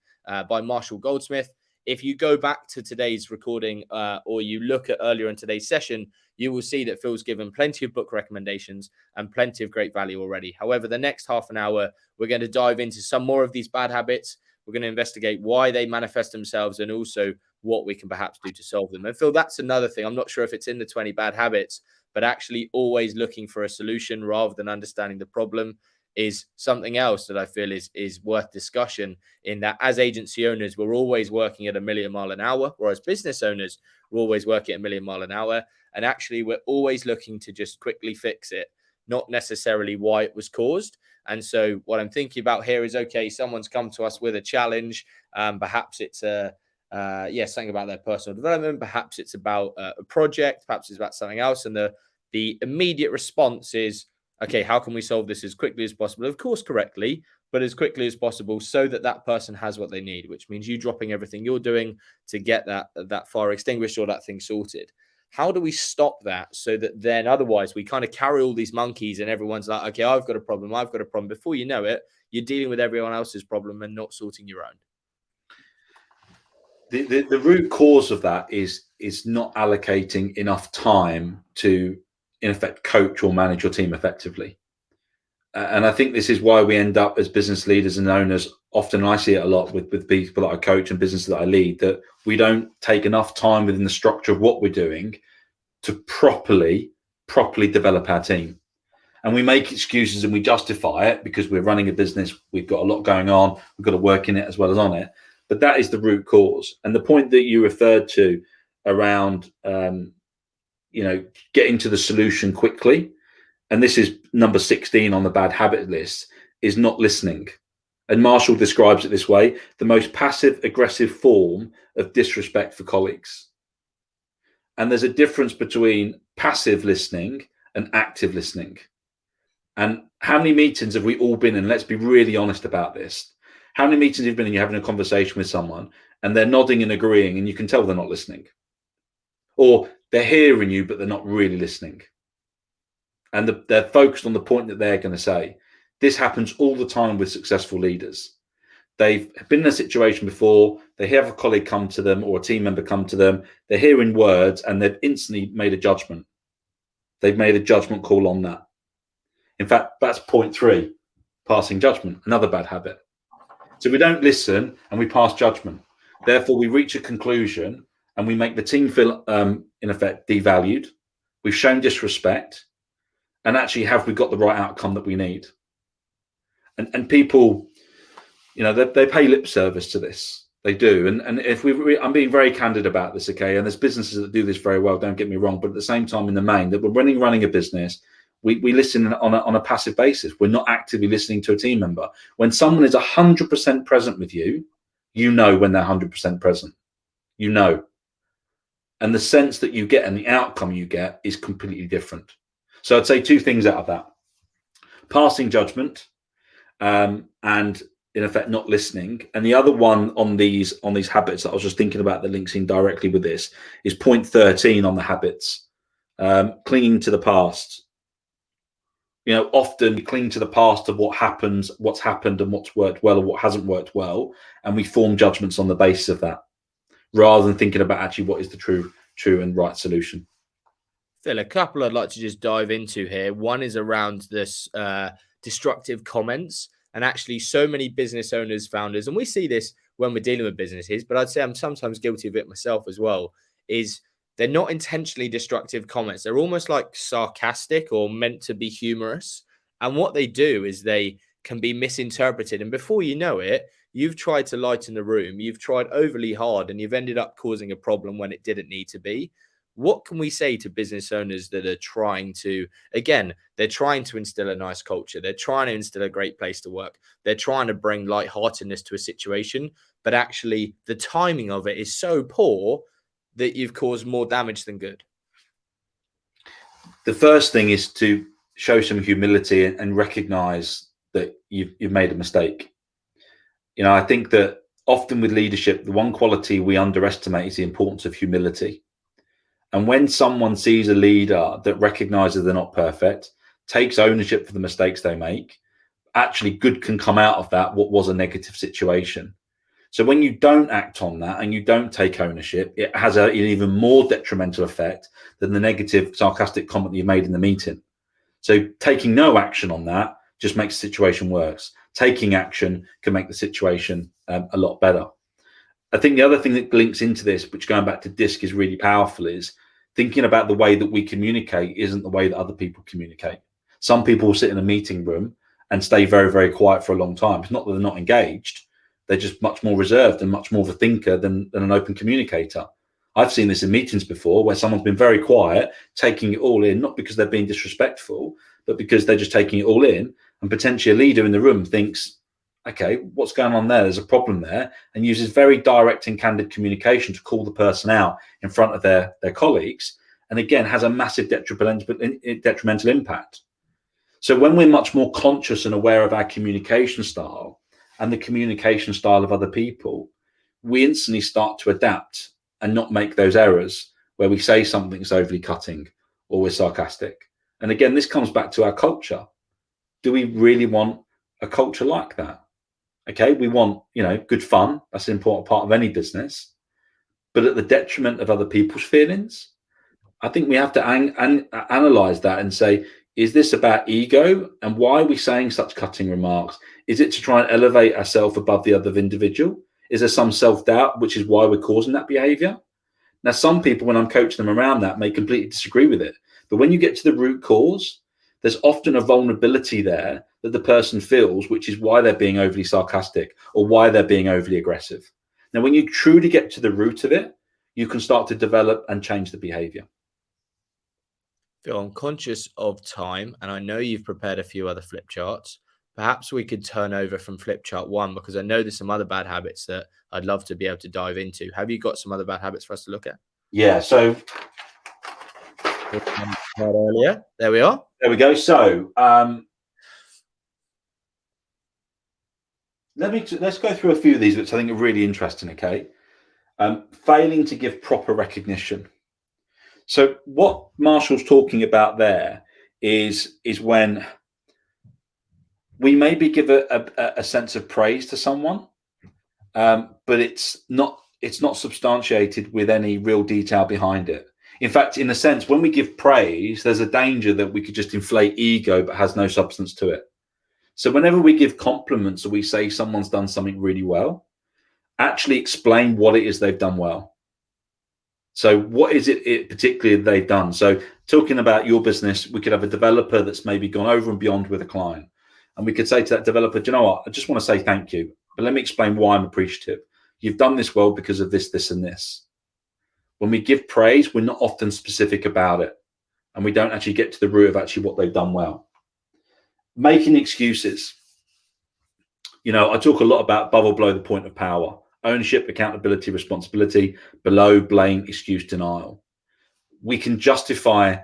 by Marshall Goldsmith. If you go back to today's recording or you look at earlier in today's session, you will see that Phil's given plenty of book recommendations and plenty of great value already. However, the next half an hour, we're going to dive into some more of these bad habits. We're going to investigate why they manifest themselves and also what we can perhaps do to solve them. And Phil, that's another thing. I'm not sure if it's in the 20 bad habits, but actually always looking for a solution rather than understanding the problem is something else that I feel is worth discussion, in that as agency owners, we're always working at a million mile an hour, whereas business owners, we're always working at a million mile an hour. And actually, we're always looking to just quickly fix it, not necessarily why it was caused. And so what I'm thinking about here is, okay, someone's come to us with a challenge. Perhaps it's something about their personal development. Perhaps it's about a project. Perhaps it's about something else. And the immediate response is, okay, how can we solve this as quickly as possible? Of course, correctly, but as quickly as possible so that that person has what they need, which means you dropping everything you're doing to get that fire extinguished or that thing sorted. How do we stop that so that then otherwise we kind of carry all these monkeys and everyone's like, okay, I've got a problem. Before you know it, you're dealing with everyone else's problem and not sorting your own. The root cause of that is not allocating enough time to, in effect, coach or manage your team effectively. And I think this is why we end up as business leaders and owners, often I see it a lot with people that I coach and businesses that I lead, that we don't take enough time within the structure of what we're doing to properly develop our team. And we make excuses and we justify it because we're running a business, we've got a lot going on, we've got to work in it as well as on it. But that is the root cause. And the point that you referred to around getting to the solution quickly, and this is number 16 on the bad habit list, is not listening. And Marshall describes it this way: the most passive aggressive form of disrespect for colleagues. And there's a difference between passive listening and active listening. And how many meetings have we all been in? Let's be really honest about this. How many meetings have you been in, you're having a conversation with someone and they're nodding and agreeing and you can tell they're not listening? Or they're hearing you, but they're not really listening. And they're focused on the point that they're going to say. This happens all the time with successful leaders. They've been in a situation before, they have a colleague come to them or a team member come to them, they're hearing words and they've instantly made a judgment. They've made a judgment call on that. In fact, that's point 3, passing judgment, another bad habit. So we don't listen and we pass judgment. Therefore, we reach a conclusion and we make the team feel, in effect, devalued. We've shown disrespect. And actually, have we got the right outcome that we need? And people, they pay lip service to this. They do. And if I'm being very candid about this, okay? And there's businesses that do this very well, don't get me wrong. But at the same time, in the main, that we're running a business, we listen on a passive basis. We're not actively listening to a team member. When someone is 100% present with you, you know when they're 100% present. You know. And the sense that you get and the outcome you get is completely different. So I'd say 2 things out of that: passing judgment, and in effect not listening. And the other one on these habits that I was just thinking about that links in directly with this is point 13 on the habits, clinging to the past. Often we cling to the past of what's happened and what's worked well and what hasn't worked well, and we form judgments on the basis of that, rather than thinking about actually what is the true and right solution. Phil, a couple I'd like to just dive into here. One is around this destructive comments. And actually, so many business owners, founders, and we see this when we're dealing with businesses, but I'd say I'm sometimes guilty of it myself as well, is they're not intentionally destructive comments. They're almost like sarcastic or meant to be humorous. And what they do is they can be misinterpreted. And before you know it, you've tried to lighten the room. You've tried overly hard and you've ended up causing a problem when it didn't need to be. What can we say to business owners that are trying to, again, they're trying to instill a nice culture. They're trying to instill a great place to work. They're trying to bring lightheartedness to a situation, but actually the timing of it is so poor that you've caused more damage than good? The first thing is to show some humility and recognize that you've made a mistake. I think that often with leadership, the one quality we underestimate is the importance of humility. And when someone sees a leader that recognizes they're not perfect, takes ownership for the mistakes they make, actually good can come out of that, what was a negative situation. So when you don't act on that and you don't take ownership, it has an even more detrimental effect than the negative, sarcastic comment that you made in the meeting. So taking no action on that just makes the situation worse. taking action can make the situation a lot better. I think the other thing that links into this, which going back to DISC is really powerful, is thinking about the way that we communicate isn't the way that other people communicate. Some people sit in a meeting room and stay very, very quiet for a long time. It's not that they're not engaged. They're just much more reserved and much more of a thinker than an open communicator. I've seen this in meetings before where someone's been very quiet, taking it all in, not because they're being disrespectful, but because they're just taking it all in. And potentially a leader in the room thinks, okay, what's going on there? There's a problem there, and uses very direct and candid communication to call the person out in front of their colleagues. And again, has a massive detrimental impact. So when we're much more conscious and aware of our communication style and the communication style of other people, we instantly start to adapt and not make those errors where we say something that's overly cutting or we're sarcastic. And again, this comes back to our culture. Do we really want a culture like that? Okay, we want, good fun. That's an important part of any business, but at the detriment of other people's feelings. I think we have to analyze that and say, is this about ego? And why are we saying such cutting remarks? Is it to try and elevate ourselves above the other individual? Is there some self-doubt, which is why we're causing that behavior? Now, some people, when I'm coaching them around that, may completely disagree with it. But when you get to the root cause, there's often a vulnerability there that the person feels, which is why they're being overly sarcastic or why they're being overly aggressive. Now, when you truly get to the root of it, you can start to develop and change the behavior. Phil, I'm conscious of time, and I know you've prepared a few other flip charts. Perhaps we could turn over from flip chart 1, because I know there's some other bad habits that I'd love to be able to dive into. Have you got some other bad habits for us to look at? Yeah, so earlier. There we are. There we go. So let's go through a few of these, which I think are really interesting. Okay, failing to give proper recognition. So what Marshall's talking about there is when we maybe give a sense of praise to someone, but it's not substantiated with any real detail behind it. In fact, in a sense, when we give praise, there's a danger that we could just inflate ego, but has no substance to it. So whenever we give compliments or we say someone's done something really well, actually explain what it is they've done well. So what is it particularly they've done? So talking about your business, we could have a developer that's maybe gone over and beyond with a client. And we could say to that developer, do you know what? I just want to say thank you, but let me explain why I'm appreciative. You've done this well because of this, this, and this. When we give praise, we're not often specific about it, and we don't actually get to the root of actually what they've done well. Making excuses. I talk a lot about above or below the point of power. Ownership, accountability, responsibility, below, blame, excuse, denial. We can justify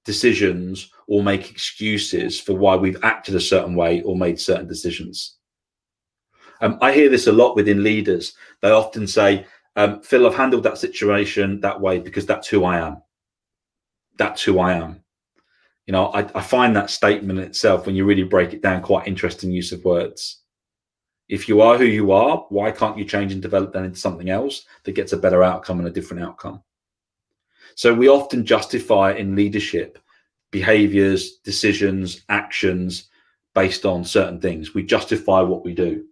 decisions or make excuses for why we've acted a certain way or made certain decisions. I hear this a lot within leaders. They often say, Phil, I've handled that situation that way because that's who I am. That's who I am. I find that statement in itself, when you really break it down, quite interesting use of words. If you are who you are, why can't you change and develop that into something else that gets a better outcome and a different outcome? So we often justify in leadership behaviors, decisions, actions based on certain things. We justify what we do.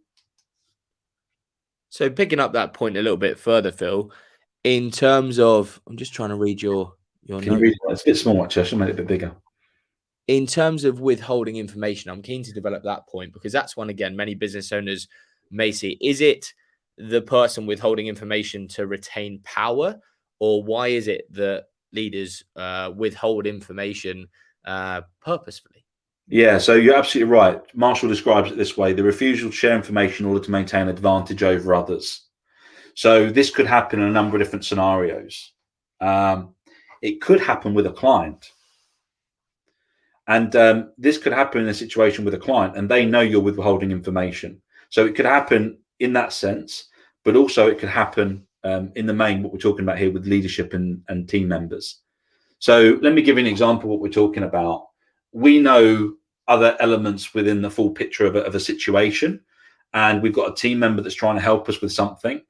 So picking up that point a little bit further, Phil, in terms of, I'm just trying to read your notes. Can you read it? It's a bit small, actually. I should make it a bit bigger. In terms of withholding information, I'm keen to develop that point, because that's one, again, many business owners may see. Is it the person withholding information to retain power, or why is it that leaders withhold information purposefully? Yeah, so you're absolutely right. Marshall describes it this way: the refusal to share information in order to maintain advantage over others. So this could happen in a number of different scenarios. It could happen with a client. And this could happen in a situation with a client, and they know you're withholding information. So it could happen in that sense, but also it could happen in the main, what we're talking about here with leadership and team members. So let me give you an example of what we're talking about. We know other elements within the full picture of a situation, and we've got a team member that's trying to help us with something,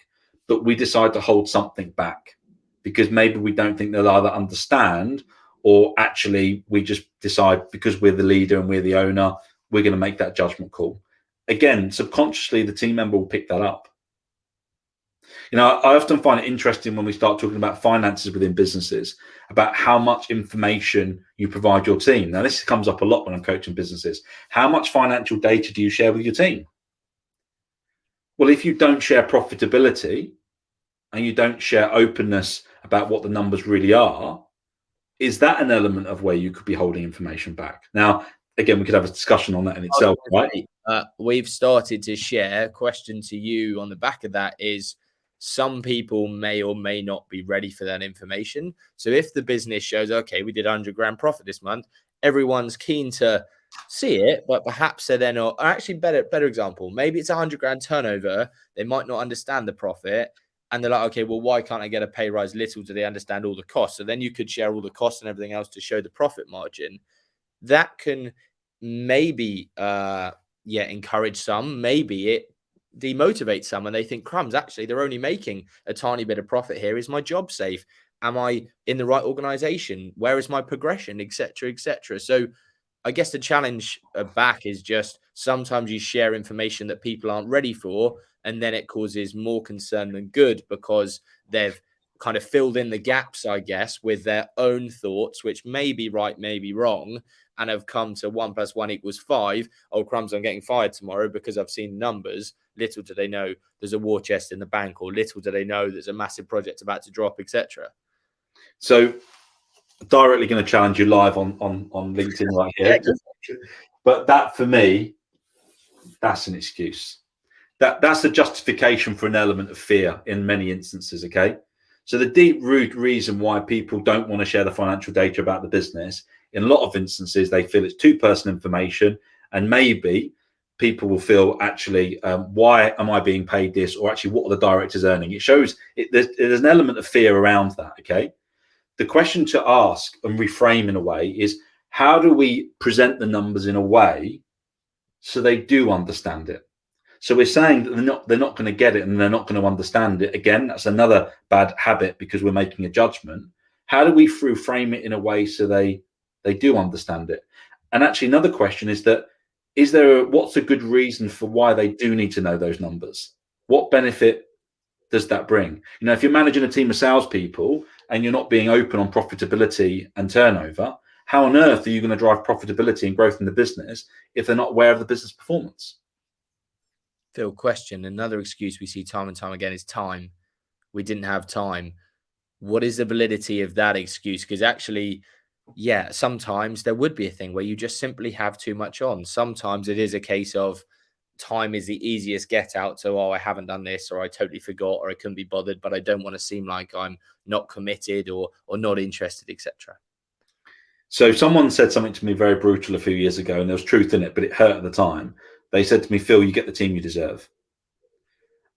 but we decide to hold something back because maybe we don't think they'll either understand, or actually we just decide because we're the leader and we're the owner, we're going to make that judgment call. again, subconsciously, the team member will pick that up. You know, I often find it interesting when we start talking about finances within businesses, about how much information you provide your team. Now, this comes up a lot when I'm coaching businesses. How much financial data do you share with your team? Well, if you don't share profitability and you don't share openness about what the numbers really are, is that an element of where you could be holding information back? Now, again, we could have a discussion on that in itself, right? We've started to share. Question to you on the back of that is, some people may or may not be ready for that information. So if the business shows, okay, we did 100 grand profit this month, everyone's keen to see it, but perhaps they're then not. Actually, better example, maybe it's 100 grand turnover. They might not understand the profit. And they're like, okay, well, why can't I get a pay rise? Little do they understand all the costs. So then you could share all the costs and everything else to show the profit margin. That can maybe encourage some. Maybe it demotivates some, and they think, crumbs, actually they're only making a tiny bit of profit here. Is my job safe? Am I in the right organization? Where is my progression, etc., etc.? So I guess the challenge back is just sometimes you share information that people aren't ready for, and then it causes more concern than good, because they've kind of filled in the gaps, I guess, with their own thoughts, which may be right, may be wrong, and have come to 1 + 1 = 5. Oh, crumbs, I'm getting fired tomorrow because I've seen numbers. Little do they know there's a war chest in the bank, or little do they know there's a massive project about to drop, etc. So directly going to challenge you live on LinkedIn right here. But that, for me, that's an excuse. That's a justification for an element of fear in many instances, okay? So the deep root reason why people don't want to share the financial data about the business, in a lot of instances, they feel it's too personal information, and maybe people will feel, actually, why am I being paid this? Or actually, what are the directors earning? It shows there's an element of fear around that, okay? The question to ask and reframe in a way is, how do we present the numbers in a way so they do understand it? So we're saying that they're not going to get it and they're not going to understand it. Again, that's another bad habit, because we're making a judgment. How do we frame it in a way so they do understand it? And actually, another question is that, what's a good reason for why they do need to know those numbers? What benefit does that bring? You know, if you're managing a team of salespeople and you're not being open on profitability and turnover, how on earth are you going to drive profitability and growth in the business if they're not aware of the business performance? Phil, question. Another excuse we see time and time again is time. We didn't have time. What is the validity of that excuse? Because actually, yeah, sometimes there would be a thing where you just simply have too much on. Sometimes it is a case of time is the easiest get out. So, oh, I haven't done this, or I totally forgot, or I couldn't be bothered, but I don't want to seem like I'm not committed or not interested, etc. So someone said something to me very brutal a few years ago, and there was truth in it, but it hurt at the time. They said to me, Phil, you get the team you deserve.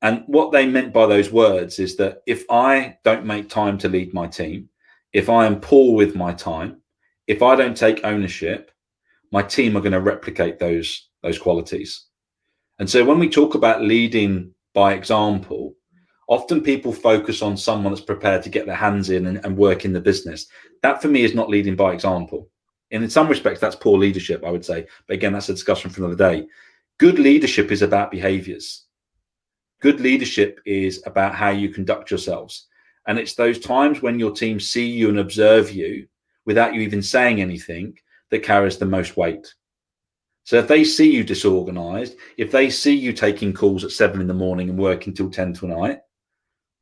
And what they meant by those words is that if I don't make time to lead my team, if I am poor with my time, if I don't take ownership, my team are going to replicate those qualities. And so when we talk about leading by example, often people focus on someone that's prepared to get their hands in and work in the business. That, for me, is not leading by example. And in some respects, that's poor leadership, I would say. But again, that's a discussion for another day. Good leadership is about behaviors. Good leadership is about how you conduct yourselves. And it's those times when your team see you and observe you without you even saying anything that carries the most weight. So if they see you disorganized, if they see you taking calls at 7 in the morning and working till 10 tonight,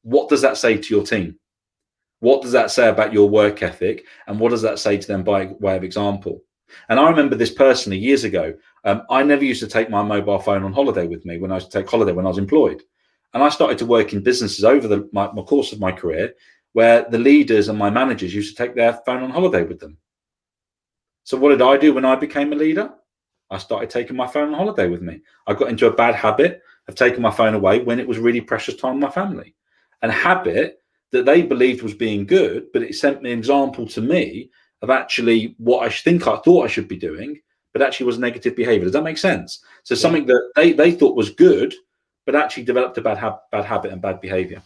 what does that say to your team? What does that say about your work ethic? And what does that say to them by way of example? And I remember this personally years ago. I never used to take my mobile phone on holiday with me when I used to take holiday when I was employed. And I started to work in businesses over my course of my career where the leaders and my managers used to take their phone on holiday with them. So what did I do when I became a leader? I started taking my phone on holiday with me. I got into a bad habit of taking my phone away when it was really precious time with my family. And a habit that they believed was being good, but it sent me an example to me of actually what I thought I should be doing, but actually was negative behavior. Does that make sense? So something that they thought was good, but actually developed a bad habit and bad behavior.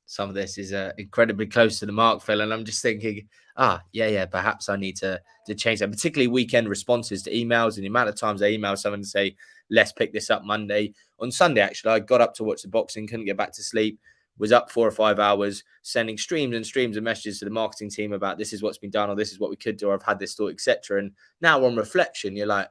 some of this is incredibly close to the mark, Phil. And I'm just thinking, perhaps I need to change that, particularly weekend responses to emails and the amount of times I email someone and say, let's pick this up Monday. On Sunday, actually, I got up to watch the boxing, couldn't get back to sleep, was up 4 or 5 hours, sending streams and streams of messages to the marketing team about this is what's been done, or this is what we could do, or I've had this thought, etc. And now on reflection, you're like,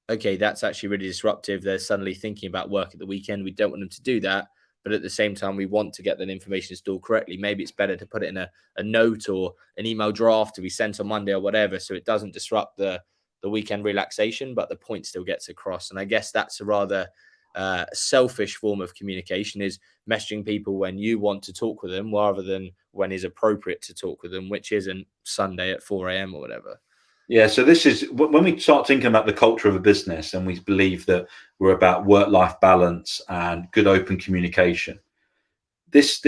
okay, that's actually really disruptive. They're suddenly thinking about work at the weekend. We don't want them to do that. But at the same time, we want to get that information stored correctly. Maybe it's better to put it in a note or an email draft to be sent on Monday or whatever, so it doesn't disrupt the weekend relaxation, but the point still gets across. And I guess that's a rather selfish form of communication, is messaging people when you want to talk with them rather than when is appropriate to talk with them, which isn't Sunday at 4 a.m. or whatever. Yeah, so this is when we start thinking about the culture of a business and we believe that we're about work-life balance and good open communication. This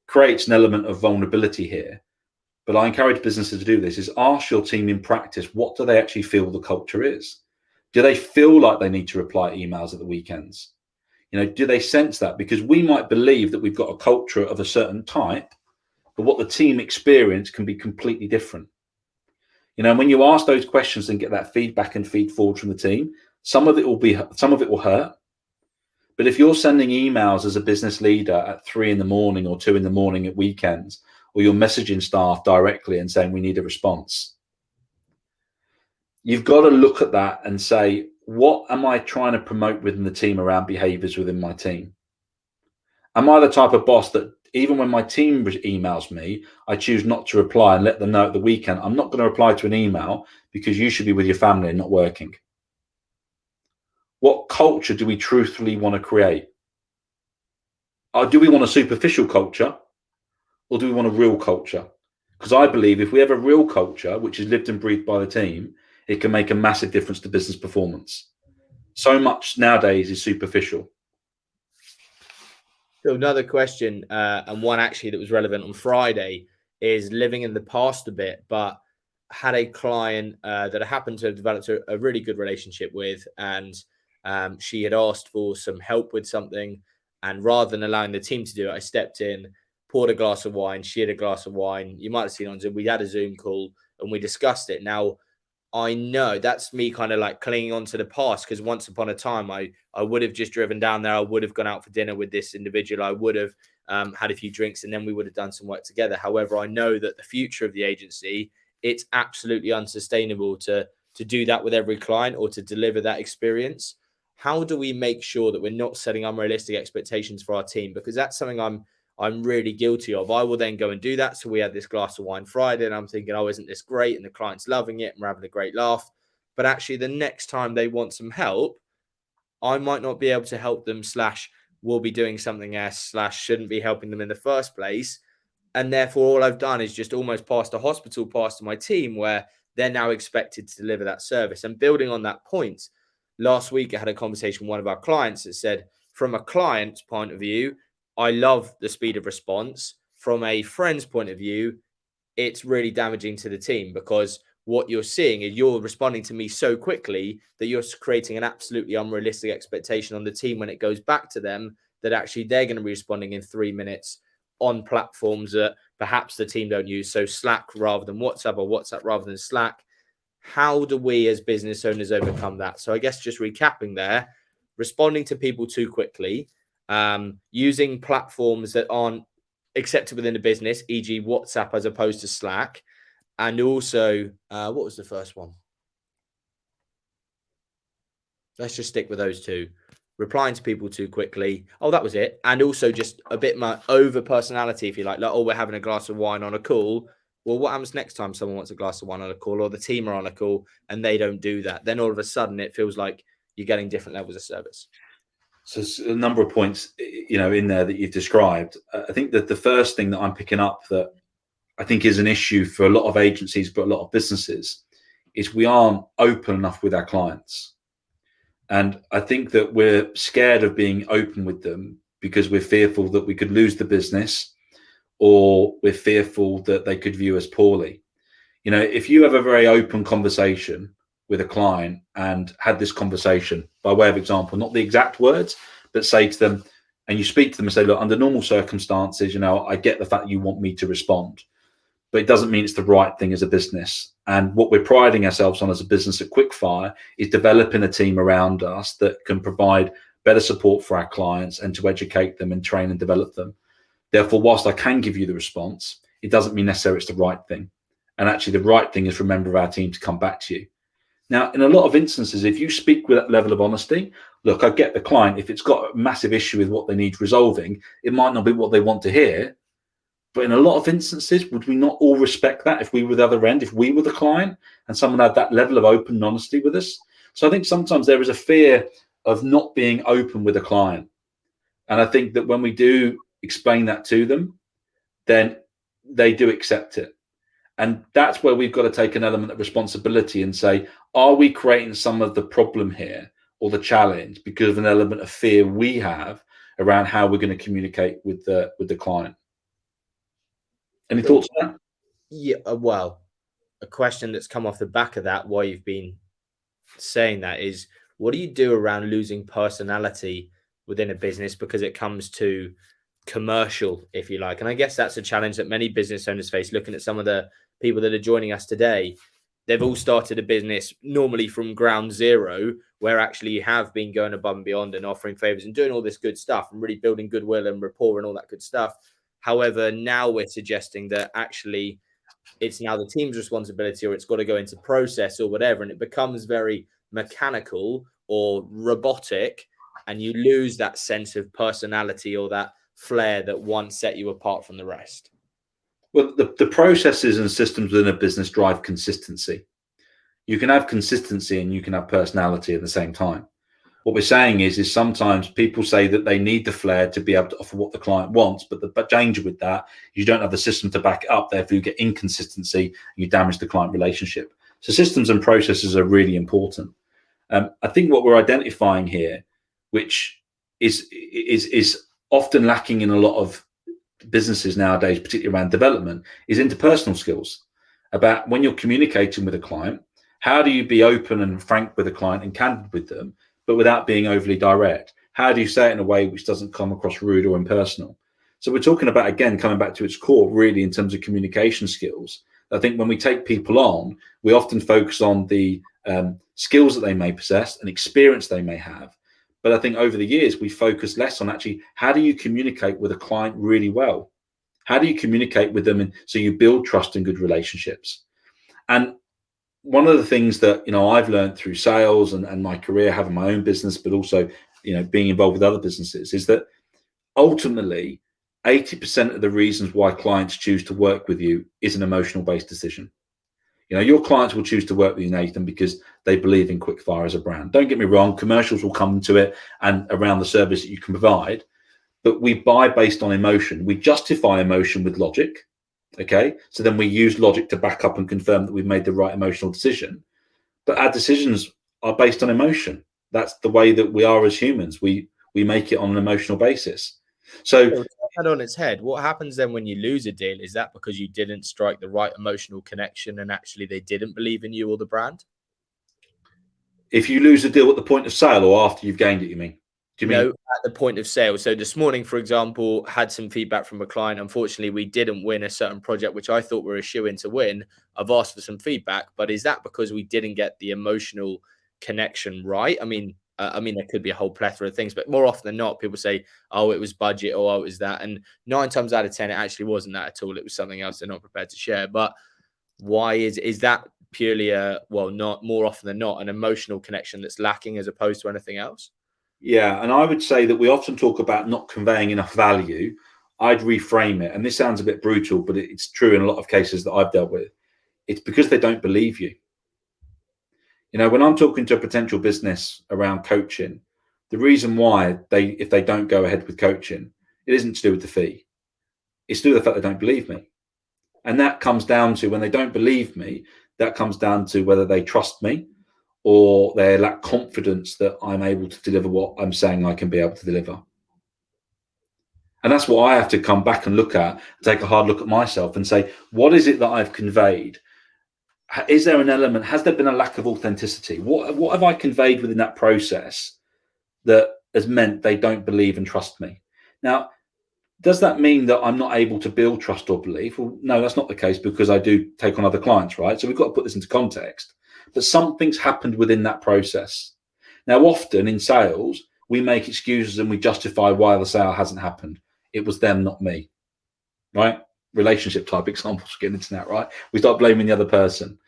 creates an element of vulnerability here. But I encourage businesses to do this, is ask your team in practice, what do they actually feel the culture is? Do they feel like they need to reply emails at the weekends? Do they sense that? Because we might believe that we've got a culture of a certain type, but what the team experience can be completely different. When you ask those questions and get that feedback and feed forward from the team, some of it will hurt. But if you're sending emails as a business leader at 3 a.m. or 2 a.m. at weekends, or you're messaging staff directly and saying we need a response, you've got to look at that and say, what am I trying to promote within the team around behaviors within my team? Am I the type of boss that even when my team emails me, I choose not to reply and let them know at the weekend, I'm not going to reply to an email because you should be with your family and not working? What culture do we truthfully want to create? Or do we want a superficial culture, or do we want a real culture? Because I believe if we have a real culture, which is lived and breathed by the team, it can make a massive difference to business performance. So much nowadays is superficial. So another question, and one actually that was relevant on Friday, is living in the past a bit, but had a client that I happened to have developed a really good relationship with, and she had asked for some help with something, and rather than allowing the team to do it, I stepped in, poured a glass of wine, she had a glass of wine. You might have seen on Zoom, we had a Zoom call and we discussed it. Now, I know that's me kind of like clinging on to the past, because once upon a time, I would have just driven down there. I would have gone out for dinner with this individual. I would have had a few drinks, and then we would have done some work together. However, I know that the future of the agency, it's absolutely unsustainable to do that with every client or to deliver that experience. How do we make sure that we're not setting unrealistic expectations for our team? Because that's something I'm really guilty of. I will then go and do that. So we had this glass of wine Friday and I'm thinking, oh, isn't this great? And the client's loving it and we're having a great laugh. But actually the next time they want some help, I might not be able to help them, / will be doing something else, / shouldn't be helping them in the first place. And therefore all I've done is just almost passed a hospital pass to my team, where they're now expected to deliver that service. And building on that point, last week I had a conversation with one of our clients that said, from a client's point of view, I love the speed of response. From a friend's point of view, it's really damaging to the team, because what you're seeing is you're responding to me so quickly that you're creating an absolutely unrealistic expectation on the team when it goes back to them, that actually they're going to be responding in 3 minutes on platforms that perhaps the team don't use. So Slack rather than WhatsApp, or WhatsApp rather than Slack. How do we as business owners overcome that? So I guess just recapping there, responding to people too quickly, using platforms that aren't accepted within the business, e.g. WhatsApp as opposed to Slack. And also, what was the first one? Let's just stick with those two. Replying to people too quickly. Oh, that was it. And also just a bit more over personality, if you like, oh, we're having a glass of wine on a call. Well, what happens next time someone wants a glass of wine on a call, or the team are on a call and they don't do that? Then all of a sudden it feels like you're getting different levels of service. So a number of points, in there that you've described. I think that the first thing that I'm picking up that I think is an issue for a lot of agencies, but a lot of businesses, is we aren't open enough with our clients. And I think that we're scared of being open with them because we're fearful that we could lose the business, or we're fearful that they could view us poorly. If you have a very open conversation with a client and had this conversation, by way of example, not the exact words, but say to them, and you speak to them and say, look, under normal circumstances, I get the fact that you want me to respond, but it doesn't mean it's the right thing as a business. And what we're priding ourselves on as a business at Quickfire is developing a team around us that can provide better support for our clients and to educate them and train and develop them. Therefore, whilst I can give you the response, it doesn't mean necessarily it's the right thing. And actually, the right thing is for a member of our team to come back to you. Now, in a lot of instances, if you speak with that level of honesty, look, I get the client, if it's got a massive issue with what they need resolving, it might not be what they want to hear. But in a lot of instances, would we not all respect that if we were the other end, if we were the client and someone had that level of open honesty with us? So I think sometimes there is a fear of not being open with a client. And I think that when we do explain that to them, then they do accept it. And that's where we've got to take an element of responsibility and say, are we creating some of the problem here or the challenge because of an element of fear we have around how we're going to communicate with the client? Any thoughts on that? Yeah, well, a question that's come off the back of that, why you've been saying that, is what do you do around losing personality within a business because it comes to commercial, if you like? And I guess that's a challenge that many business owners face. Looking at some of the people that are joining us today, they've all started a business normally from ground zero, where actually you have been going above and beyond and offering favors and doing all this good stuff and really building goodwill and rapport and all that good stuff. However, now we're suggesting that actually it's now the team's responsibility, or it's got to go into process or whatever, and it becomes very mechanical or robotic, and you lose that sense of personality or that flair that once set you apart from the rest. Well, the processes and systems within a business drive consistency. You can have consistency and you can have personality at the same time. What we're saying is sometimes people say that they need the flair to be able to offer what the client wants, but the danger with that, you don't have the system to back it up. Therefore, you get inconsistency and you damage the client relationship. So systems and processes are really important. I think what we're identifying here, which is often lacking in a lot of businesses nowadays, particularly around development, is interpersonal skills. About when you're communicating with a client, how do you be open and frank with a client and candid with them, but without being overly direct? How do you say it in a way which doesn't come across rude or impersonal? So we're talking about, again, coming back to its core, really, in terms of communication skills. I think when we take people on, we often focus on the skills that they may possess and experience they may have. But I think over the years, we focus less on actually, how do you communicate with a client really well? How do you communicate with them? And so you build trust and good relationships. And one of the things that, I've learned through sales and my career, having my own business, but also, being involved with other businesses, is that ultimately 80% of the reasons why clients choose to work with you is an emotional based decision. Your clients will choose to work with you, Nathan, because they believe in Quickfire as a brand. Don't get me wrong, commercials will come to it and around the service that you can provide, but we buy based on emotion. We justify emotion with logic. Okay, so then we use logic to back up and confirm that we've made the right emotional decision. But our decisions are based on emotion. That's the way that we are as humans. We make it on an emotional basis. So that on its head, what happens then when you lose a deal? Is that because you didn't strike the right emotional connection and actually they didn't believe in you or the brand? If you lose a deal at the point of sale or after you've gained it, you mean? Do you mean at the point of sale? So this morning, for example, had some feedback from a client. Unfortunately, we didn't win a certain project, which I thought were a shoe-in to win. I've asked for some feedback, but is that because we didn't get the emotional connection right? I mean, there could be a whole plethora of things, but more often than not, people say, "Oh, it was budget," or "Oh, it was that," and 9 times out of 10, it actually wasn't that at all. It was something else they're not prepared to share. But why is that purely not more often than not, an emotional connection that's lacking as opposed to anything else? Yeah, and I would say that we often talk about not conveying enough value. I'd reframe it, and this sounds a bit brutal, but it's true in a lot of cases that I've dealt with. It's because they don't believe you. When I'm talking to a potential business around coaching, the reason why if they don't go ahead with coaching, it isn't to do with the fee. It's to do with the fact they don't believe me. And that comes down to, when they don't believe me, that comes down to whether they trust me or they lack confidence that I'm able to deliver what I'm saying I can be able to deliver. And that's what I have to come back and look at, take a hard look at myself and say, what is it that I've conveyed? Is there an element, has there been a lack of authenticity? What have I conveyed within that process that has meant they don't believe and trust me? Now, does that mean that I'm not able to build trust or belief? Well, no, that's not the case, because I do take on other clients, right? So we've got to put this into context. But something's happened within that process. Now, often in sales, we make excuses and we justify why the sale hasn't happened. It was them, not me, right? Relationship type examples, getting into that, right? We start blaming the other person.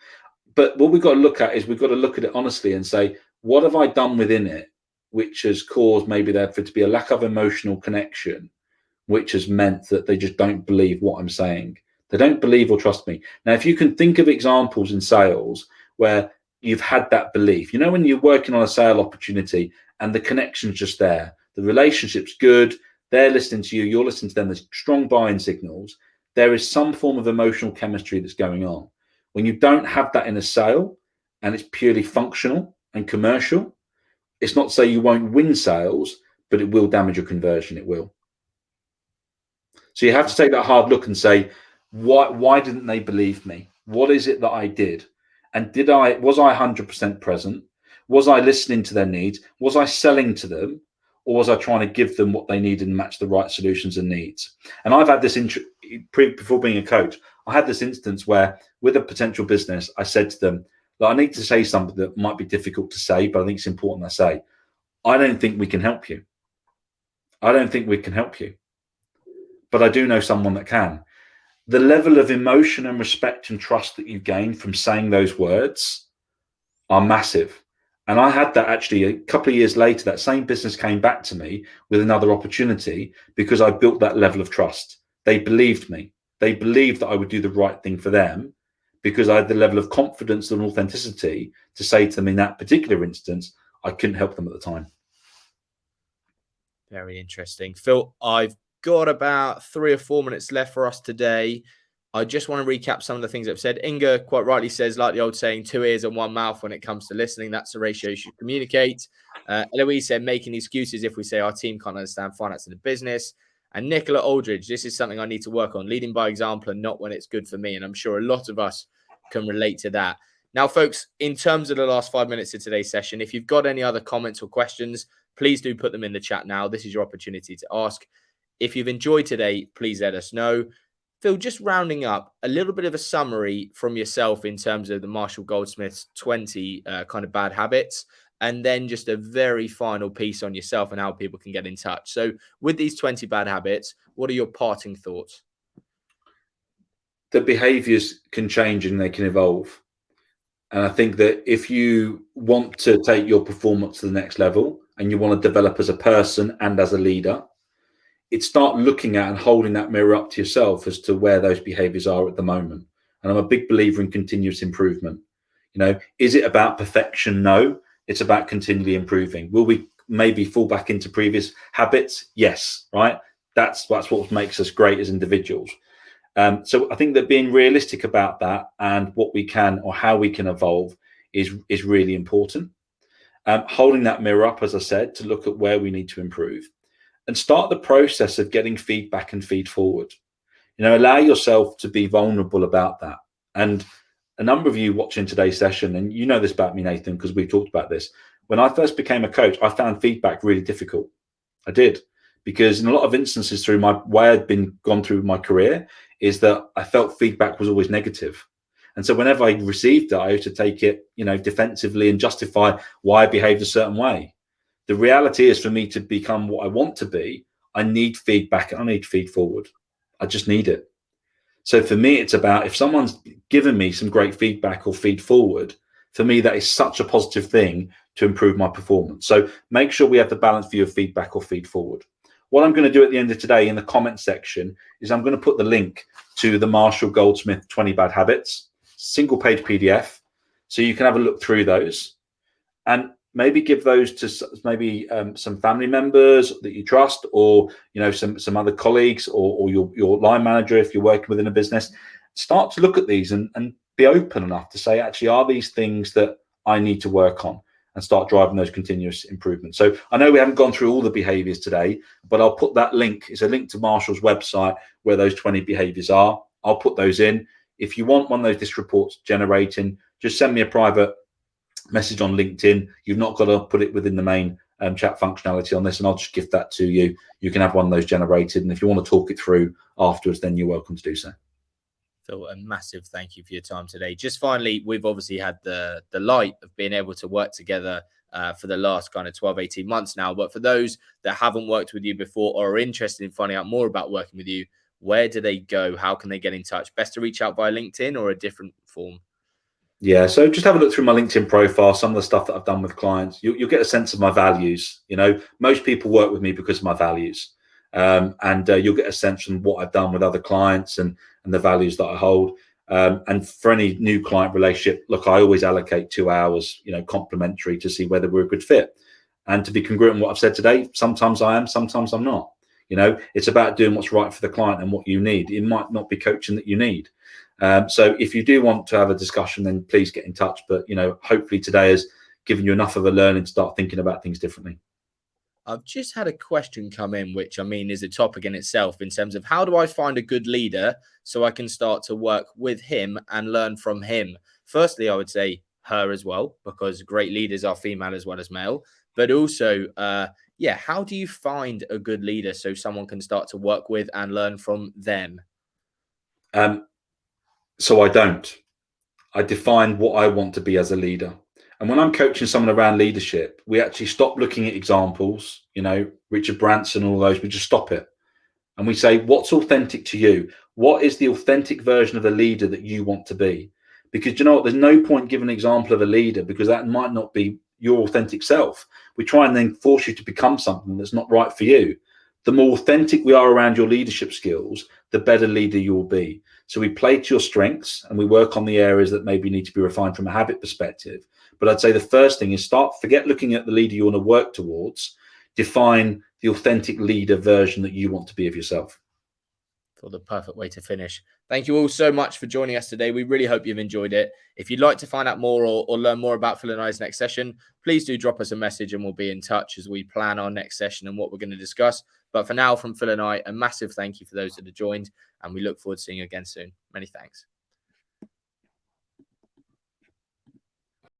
But what we've got to look at is we've got to look at it honestly and say, what have I done within it which has caused maybe there to be a lack of emotional connection, which has meant that they just don't believe what I'm saying. They don't believe or trust me. Now, if you can think of examples in sales where you've had that belief, when you're working on a sale opportunity and the connection's just there, the relationship's good, they're listening to you, you're listening to them, there's strong buying signals, there is some form of emotional chemistry that's going on. When you don't have that in a sale and it's purely functional and commercial, it's not to say you won't win sales, but it will damage your conversion. It will. So you have to take that hard look and say, why didn't they believe me? What is it that I did? And was I 100% present? Was I listening to their needs? Was I selling to them? Or was I trying to give them what they needed and match the right solutions and needs? And I've had this, before being a coach, I had this instance where with a potential business, I said to them, I need to say something that might be difficult to say, but I think it's important I say, I don't think we can help you. I don't think we can help you. But I do know someone that can. The level of emotion and respect and trust that you gain from saying those words are massive. And I had that actually a couple of years later. That same business came back to me with another opportunity because I built that level of trust. They believed me. They believed that I would do the right thing for them because I had the level of confidence and authenticity to say to them in that particular instance, I couldn't help them at the time. Very interesting. Phil, I've got about 3 or 4 minutes left for us today. I just want to recap some of the things I've said. Inga quite rightly says, like the old saying, 2 ears and 1 mouth when it comes to listening. That's the ratio you should communicate. Eloise said, making excuses if we say our team can't understand finance in the business. And Nicola Aldridge, this is something I need to work on, leading by example and not when it's good for me. And I'm sure a lot of us can relate to that. Now, folks, in terms of the last 5 minutes of today's session, if you've got any other comments or questions, please do put them in the chat now. This is your opportunity to ask. If you've enjoyed today, please let us know. Phil, just rounding up, a little bit of a summary from yourself in terms of the Marshall Goldsmith's 20 kind of bad habits, and then just a very final piece on yourself and how people can get in touch. So with these 20 bad habits, what are your parting thoughts? The behaviours can change and they can evolve. And I think that if you want to take your performance to the next level and you want to develop as a person and as a leader, it's start looking at and holding that mirror up to yourself as to where those behaviors are at the moment. And I'm a big believer in continuous improvement. Is it about perfection? No, it's about continually improving. Will we maybe fall back into previous habits? Yes, right? That's what makes us great as individuals. So I think that being realistic about that and what we can or how we can evolve is really important. Holding that mirror up, as I said, to look at where we need to improve and start the process of getting feedback and feed forward. Allow yourself to be vulnerable about that. And a number of you watching today's session, and you know this about me, Nathan, because we've talked about this. When I first became a coach, I found feedback really difficult. I did, because in a lot of instances through my way I'd been gone through my career is that I felt feedback was always negative. And so whenever I received it, I used to take it, defensively and justify why I behaved a certain way. The reality is, for me to become what I want to be, I need feedback and I need feed forward. I just need it. So for me, it's about, if someone's given me some great feedback or feed forward, for me, that is such a positive thing to improve my performance. So make sure we have the balanced view of feedback or feed forward. What I'm going to do at the end of today in the comment section is I'm going to put the link to the Marshall Goldsmith 20 Bad Habits, single page PDF, so you can have a look through those and maybe give those to maybe some family members that you trust, or some other colleagues, or your line manager if you're working within a business. Start to look at these and be open enough to say, actually, are these things that I need to work on, and start driving those continuous improvements. So I know we haven't gone through all the behaviors today, but I'll put that link. It's a link to Marshall's website where those 20 behaviors are. I'll put those in. If you want one of those disc reports generating, just send me a private message on LinkedIn. You've not got to put it within the main chat functionality on this, and I'll just gift that to you. You can have one of those generated, and if you want to talk it through afterwards, then you're welcome to do so. Phil, a massive thank you for your time today. Just finally, we've obviously had the light of being able to work together for the last kind of 12, 18 months now. But for those that haven't worked with you before or are interested in finding out more about working with you, where do they go? How can they get in touch? Best to reach out via LinkedIn or a different form? Yeah, so just have a look through my LinkedIn profile, some of the stuff that I've done with clients. You'll get a sense of my values. You know, most people work with me because of my values. And you'll get a sense from what I've done with other clients and the values that I hold. And for any new client relationship, look, I always allocate 2 hours, complimentary, to see whether we're a good fit. And to be congruent in what I've said today, sometimes I am, sometimes I'm not. It's about doing what's right for the client and what you need. It might not be coaching that you need. So if you do want to have a discussion, then please get in touch. But, hopefully today has given you enough of a learning to start thinking about things differently. I've just had a question come in, which is a topic in itself, in terms of how do I find a good leader so I can start to work with him and learn from him? Firstly, I would say her as well, because great leaders are female as well as male. But also, how do you find a good leader so someone can start to work with and learn from them? So I define what I want to be as a leader. And when I'm coaching someone around leadership, we actually stop looking at examples, Richard Branson, all those. We just stop it. And we say, what's authentic to you? What is the authentic version of a leader that you want to be? Because you know what? There's no point giving an example of a leader, because that might not be your authentic self. We try and then force you to become something that's not right for you. The more authentic we are around your leadership skills, the better leader you'll be. So we play to your strengths and we work on the areas that maybe need to be refined from a habit perspective. But I'd say the first thing is forget looking at the leader you want to work towards. Define the authentic leader version that you want to be of yourself. For the perfect way to finish. Thank you all so much for joining us today. We really hope you've enjoyed it. If you'd like to find out more or learn more about Phil and I's next session, please do drop us a message and we'll be in touch as we plan our next session and what we're going to discuss. But for now, from Phil and I, a massive thank you for those that have joined, and we look forward to seeing you again soon. Many thanks.